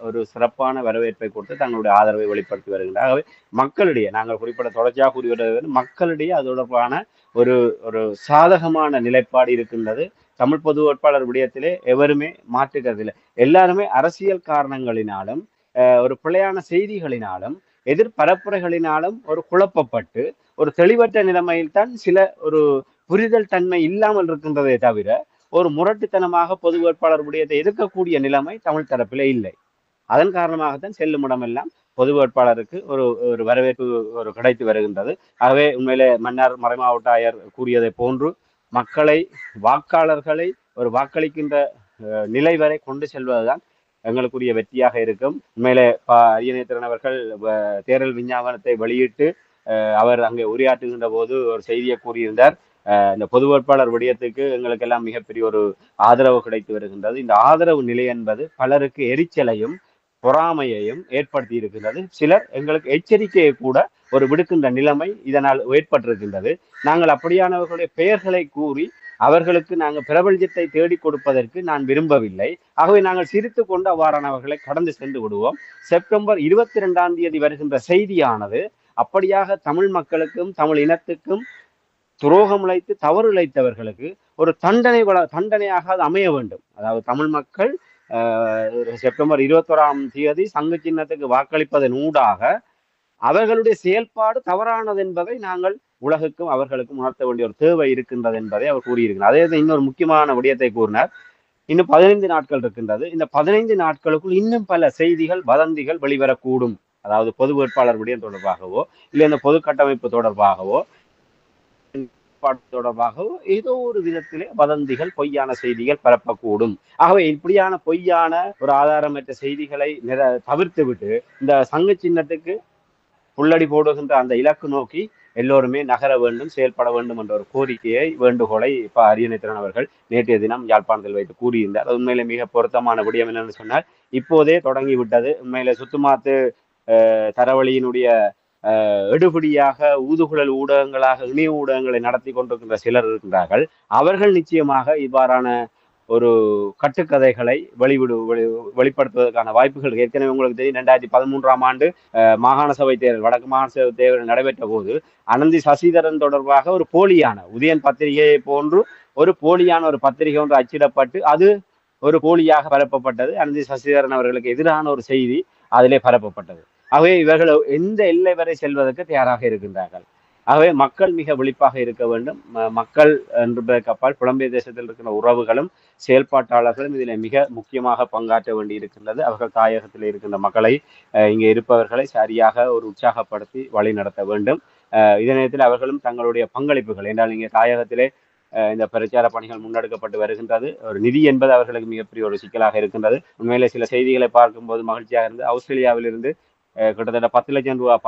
ஒரு சிறப்பான வரவேற்பை கொடுத்து தங்களுடைய ஆதரவை வெளிப்படுத்தி வருகின்றார். ஆகவே மக்களிடையே, நாங்கள் குறிப்பிட்ட தொடர்ச்சியாக கூறி வருவது, மக்களிடையே அது தொடர்பான ஒரு சாதகமான நிலைப்பாடு இருக்கின்றது. தமிழ் பொது வேட்பாளர் விடயத்திலே எவருமே மாற்றுகிறதில்லை. எல்லாருமே அரசியல் காரணங்களினாலும் ஒரு பிழையான செய்திகளினாலும் எதிர்பரப்புரைகளினாலும் ஒரு குழப்பப்பட்டு ஒரு தெளிவற்ற நிலைமையில் தான் ஒரு புரிதல் தன்மை இல்லாமல் இருக்கின்றதே தவிர ஒரு முரட்டுத்தனமாக பொது வேட்பாளர் விடயத்தை எதிர்க்கக்கூடிய நிலைமை தமிழ் தரப்பிலே இல்லை. அதன் காரணமாகத்தான் செல்லும் இடமெல்லாம் பொது வேட்பாளருக்கு ஒரு வரவேற்பு கிடைத்து வருகின்றது. ஆகவே உண்மையிலே மன்னார் மறைமாவட்ட ஆயர் கூறியதை போன்று வாக்காளர்களை ஒரு வாக்களிக்கின்ற நிலை வரை கொண்டு செல்வதுதான் எங்களுக்குரிய வெற்றியாக இருக்கும். உண்மையிலே அரியநேத்திரன் அவர்கள் தேர்தல் விஞ்ஞாபனத்தை வெளியிட்டு அவர் அங்கே உரையாற்றுகின்ற போது ஒரு செய்தியை கூறியிருந்தார். இந்த பொது வேட்பாளர் விடயத்துக்கு எங்களுக்கு எல்லாம் மிகப்பெரிய ஒரு ஆதரவு கிடைத்து வருகின்றது. இந்த ஆதரவு நிலை என்பது பலருக்கு எரிச்சலையும் பொறாமையையும் ஏற்படுத்தி இருக்கின்றது. சிலர் எங்களுக்கு எச்சரிக்கையை கூட விடுக்கின்ற நிலைமை இதனால் ஏற்பட்டிருக்கின்றது. நாங்கள் அப்படியானவர்களுடைய பெயர்களை கூறி அவர்களுக்கு நாங்கள் பிரபல்யத்தை தேடி கொடுப்பதற்கு நான் விரும்பவில்லை. ஆகவே நாங்கள் சிரித்து கொண்டு அவ்வாறானவர்களை கடந்து சென்று விடுவோம். செப்டம்பர் 22 வருகின்ற செய்தியானது அப்படியாக தமிழ் மக்களுக்கும் தமிழ் இனத்துக்கும் துரோகம் இழைத்து தவறு இழைத்தவர்களுக்கு ஒரு தண்டனையாக அது அமைய வேண்டும். அதாவது தமிழ் மக்கள் செப்டம்பர் 21 சங்க சின்னத்துக்கு வாக்களிப்பதன் ஊடாக அவர்களுடைய செயல்பாடு தவறானது என்பதை நாங்கள் உலகுக்கும் அவர்களுக்கும் உணர்த்த வேண்டிய ஒரு தேவை இருக்கின்றது என்பதை அவர் கூறியிருக்கிறார். அதே இன்னொரு முக்கியமான விடயத்தை கூறினார். இன்னும் 15 நாட்கள் இருக்கின்றது. இந்த 15 நாட்களுக்குள் இன்னும் பல செய்திகள், வதந்திகள் வெளிவரக்கூடும். அதாவது பொது வேட்பாளர் விடயம் தொடர்பாகவோ இல்லை இந்த பொது கட்டமைப்பு தொடர்பாகவோ ஏதோ ஒரு விதத்திலே வதந்திகள், பொய்யான செய்திகள் பரப்பக்கூடும். ஆகவே இப்படியான பொய்யான ஒரு ஆதாரமற்ற செய்திகளை தவிர்த்து விட்டு இந்த சங்க சின்னத்துக்கு புள்ளடி போடுகின்ற அந்த இலக்கு நோக்கி எல்லோருமே நகர வேண்டும், செயல்பட வேண்டும் என்ற ஒரு கோரிக்கையை, வேண்டுகோளை அரியநேத்திரன் அவர்கள் நேற்றைய தினம் யாழ்ப்பாணத்தில் வைத்து கூறியிருந்தார். அது உண்மையிலே மிக பொருத்தமான விடயம் என்னன்னு சொன்னால், இப்போதே தொடங்கி விட்டது. உண்மையிலே சுத்துமாத்து தரவழியினுடைய எடுபடியாக ஊதுகுழல் ஊடகங்களாக இணைய ஊடகங்களை நடத்தி கொண்டிருக்கின்ற சிலர் இருக்கின்றார்கள். அவர்கள் நிச்சயமாக இவ்வாறான ஒரு கட்டுக்கதைகளை வெளிப்படுத்துவதற்கான வாய்ப்புகள் ஏற்கனவே உங்களுக்கு தெரியும். 2013 மாகாண சபை தேர்தல், வடக்கு மாகாண சபை தேர்தல் நடைபெற்ற போது அனந்தி சசிதரன் தொடர்பாக ஒரு போலியான உதயன் பத்திரிகையை போன்று ஒரு போலியான ஒரு பத்திரிகை ஒன்று அச்சிடப்பட்டு அது ஒரு போலியாக பரப்பப்பட்டது. அனந்தி சசிதரன் அவர்களுக்கு எதிரான ஒரு செய்தி அதிலே பரப்பப்பட்டது. ஆகவே இவர்கள் எந்த எல்லை வரை செல்வதற்கு தயாராக இருக்கின்றார்கள். ஆகவே மக்கள் மிக விழிப்பாக இருக்க வேண்டும். மக்கள் என்பதற்கு அப்பால் புலம்பெயர் தேசத்தில் இருக்கிற உறவுகளும் செயல்பாட்டாளர்களும் இதில் மிக முக்கியமாக பங்காற்ற வேண்டி இருக்கின்றது. அவர்கள் தாயகத்தில் இருக்கின்ற மக்களை, இங்கே இருப்பவர்களை சரியாக ஒரு உற்சாகப்படுத்தி வழி நடத்த வேண்டும். இதே நேரத்தில் அவர்களும் தங்களுடைய பங்களிப்புகள் என்றால் இங்கே தாயகத்திலே இந்த பிரச்சார பணிகள் முன்னெடுக்கப்பட்டு வருகின்றது. ஒரு நிதி என்பது அவர்களுக்கு மிகப்பெரிய ஒரு சிக்கலாக இருக்கின்றது. உண்மையிலே சில செய்திகளை பார்க்கும்போது மகிழ்ச்சியாக இருந்து ஆஸ்திரேலியாவிலிருந்து கிட்டத்தட்ட 10 லட்சம் ரூபாய்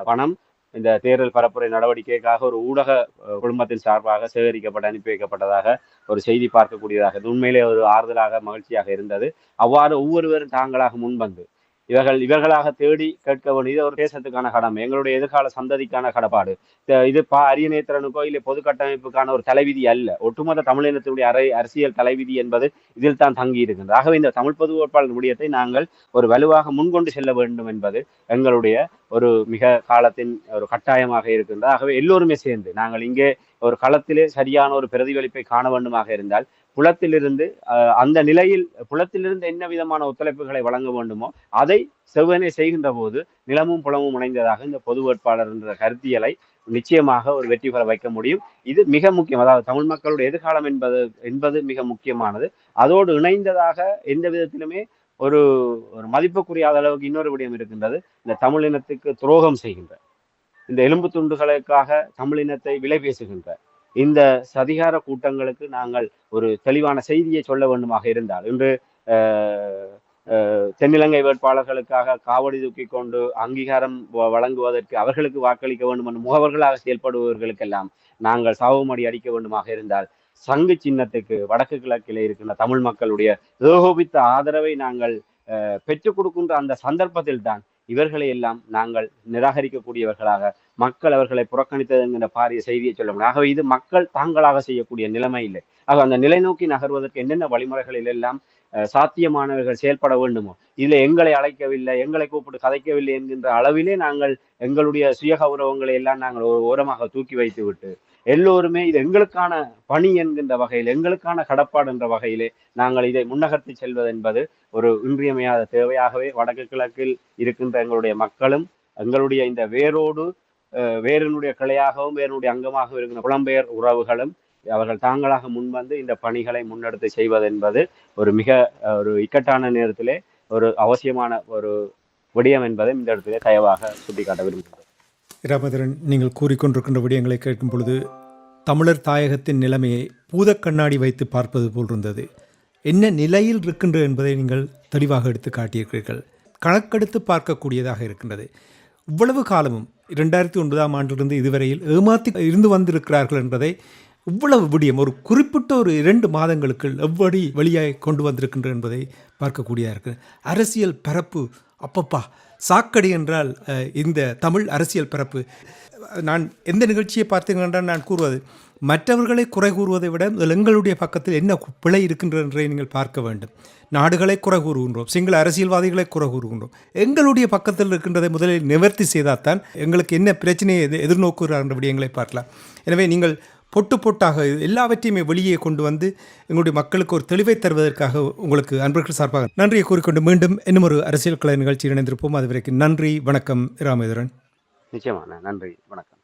பணம் இந்த தேர்தல் பரப்புரை நடவடிக்கைக்காக ஒரு ஊடக குழுமத்தின் சார்பாக சேகரிக்கப்பட்டு அனுப்பி வைக்கப்பட்டதாக ஒரு செய்தி பார்க்கக்கூடியதாக, உண்மையிலே ஒரு ஆறுதலாக மகிழ்ச்சியாக இருந்தது. அவ்வாறு ஒவ்வொருவரும் தாங்களாக முன்வந்து இவர்களாக தேடி கேட்க வேண்டிய இது ஒரு தேசத்துக்கான கடமை, எங்களுடைய எதிர்கால சந்ததிக்கான கடப்பாடு. இது அரியநேத்திரனுக்கோ இல்லை பொது கட்டமைப்புக்கான ஒரு தலைவிதி அல்ல. ஒட்டுமொத்த தமிழினத்தினுடைய அரசியல் தலைவிதி என்பது இதில் தான் தங்கி இருக்கின்றது. ஆகவே இந்த தமிழ் பொது வேட்பாளர் விடயத்தை நாங்கள் ஒரு வலுவாக முன்கொண்டு செல்ல வேண்டும் என்பது எங்களுடைய ஒரு மிக காலத்தின் ஒரு கட்டாயமாக இருக்கின்றது. ஆகவே எல்லோருமே சேர்ந்து நாங்கள் இங்கே ஒரு களத்திலே சரியான ஒரு பிரதிபலிப்பை காண வேண்டுமாக இருந்தால் புலத்திலிருந்து அந்த நிலையில் புலத்திலிருந்து என்ன விதமான ஒத்துழைப்புகளை வழங்க வேண்டுமோ அதை செவ்வனே செய்கின்ற போது நிலமும் புலமும் இணைந்ததாக இந்த பொது வேட்பாளர் என்ற கருத்தியலை நிச்சயமாக ஒரு வெற்றி பெற வைக்க முடியும். இது மிக முக்கியம். அதாவது தமிழ் மக்களுடைய எதிர்காலம் என்பது மிக முக்கியமானது. அதோடு இணைந்ததாக எந்த விதத்திலுமே ஒரு ஒரு மதிப்புக்குரியாத அளவுக்கு இன்னொரு விடயம் இருக்கின்றது. இந்த தமிழினத்துக்கு துரோகம் செய்கின்ற, இந்த எலும்பு துண்டுகளுக்காக தமிழினத்தை விலை பேசுகின்ற இந்த சதிகார கூட்டங்களுக்கு நாங்கள் ஒரு தெளிவான செய்தியை சொல்ல வேண்டுமாக இருந்தால், இன்று தென்னிலங்கை வேட்பாளர்களுக்காக காவடி தூக்கி கொண்டு அங்கீகாரம் வழங்குவதற்கு அவர்களுக்கு வாக்களிக்க வேண்டும் என்று முகவர்களாக செயல்படுபவர்களுக்கெல்லாம் நாங்கள் சாவுமடி அடிக்க வேண்டுமாக இருந்தால், சங்கு சின்னத்துக்கு வடக்கு கிழக்கிலே இருக்கின்ற தமிழ் மக்களுடைய ஏகோபித்த ஆதரவை நாங்கள் பெற்றுக் கொடுக்கின்ற அந்த சந்தர்ப்பத்தில் தான் இவர்களை எல்லாம் நாங்கள் நிராகரிக்கக்கூடியவர்களாக, மக்கள் அவர்களை புறக்கணித்தது என்கிற பாரிய செய்தியை சொல்ல முடியும். ஆகவே இது மக்கள் தாங்களாக செய்யக்கூடிய நிலைமை இல்லை. ஆக அந்த நிலை நோக்கி நகர்வதற்கு என்னென்ன வழிமுறைகளில் எல்லாம் சாத்தியமானவர்கள் செயல்பட வேண்டுமோ, இதுல எங்களை அழைக்கவில்லை, எங்களை கூப்பிட்டு கதைக்கவில்லை என்கின்ற அளவிலே நாங்கள் எங்களுடைய சுய கௌரவங்களை எல்லாம் நாங்கள் ஓரமாக தூக்கி வைத்து விட்டு எல்லோருமே இது எங்களுக்கான பணி என்கின்ற வகையில், எங்களுக்கான கடப்பாடு என்ற வகையிலே நாங்கள் இதை முன்னகர்த்தி செல்வது என்பது ஒரு இன்றியமையாத தேவையாகவே வடக்கு கிழக்கில் இருக்கின்ற எங்களுடைய மக்களும் எங்களுடைய இந்த வேரினுடைய கிளையாகவும் வேரினுடைய அங்கமாகவும் இருக்கின்ற புலம்பெயர் உறவுகளும் அவர்கள் தாங்களாக முன்வந்து இந்த பணிகளை முன்னெடுத்து செய்வது என்பது ஒரு மிக ஒரு இக்கட்டான நேரத்திலே ஒரு அவசியமான ஒரு விடயம் என்பதை இந்த இடத்திலே தயவாக சுட்டிக்காட்ட விரும்புகிறேன். ராமேந்திரன், நீங்கள் கூறிக்கொண்டிருக்கின்ற விடயங்களை கேட்கும் பொழுது தமிழர் தாயகத்தின் நிலைமையை பூதக்கண்ணாடி வைத்து பார்ப்பது போல் இருந்தது. என்ன நிலையில் இருக்கின்றது என்பதை நீங்கள் தெளிவாக எடுத்து காட்டியிருக்கிறீர்கள். கணக்கெடுத்து பார்க்கக்கூடியதாக இருக்கின்றது. இவ்வளவு காலமும் 2009ஆம் ஆண்டிலிருந்து இதுவரையில் ஏமாற்றி இருந்து வந்திருக்கிறார்கள் என்பதை இவ்வளவு விடயம் ஒரு குறிப்பிட்ட ஒரு 2 மாதங்களுக்குள் எவ்வளவு வெளியாக கொண்டு வந்திருக்கின்றது என்பதை பார்க்கக்கூடியதாக இருக்குது. அரசியல் பரப்பு அப்பப்பா சாக்கடை என்றால் இந்த தமிழ் அரசியல் பரப்பு. நான் எந்த நிகழ்ச்சியை பார்த்தீங்கன்னா நான் கூறுவது, மற்றவர்களை குறை கூறுவதை விட எங்களுடைய பக்கத்தில் என்ன பிழை இருக்கின்றது என்றதை நீங்கள் பார்க்க வேண்டும். நாடுகளை குறை கூறுகின்றோம், சிங்கள அரசியல்வாதிகளை குறை கூறுகின்றோம். எங்களுடைய பக்கத்தில் இருக்கின்றதை முதலில் நிவர்த்தி செய்தால்தான் எங்களுக்கு என்ன பிரச்சனையை எதிர்நோக்குகிறார் என்ற விடயங்களை பார்க்கலாம். எனவே நீங்கள் பொட்டாக எல்லாவற்றையுமே வெளியே கொண்டு வந்து எங்களுடைய மக்களுக்கு ஒரு தெளிவை தருவதற்காக உங்களுக்கு அன்பர்கள் சார்பாக நன்றியை கூறிக்கொண்டு மீண்டும் இன்னும் ஒரு அரசியல் கலை நிகழ்ச்சியில் இணைந்திருப்போம். அதுவரைக்கும் நன்றி, வணக்கம் ராமேந்திரன். நிச்சயமான நன்றி, வணக்கம்.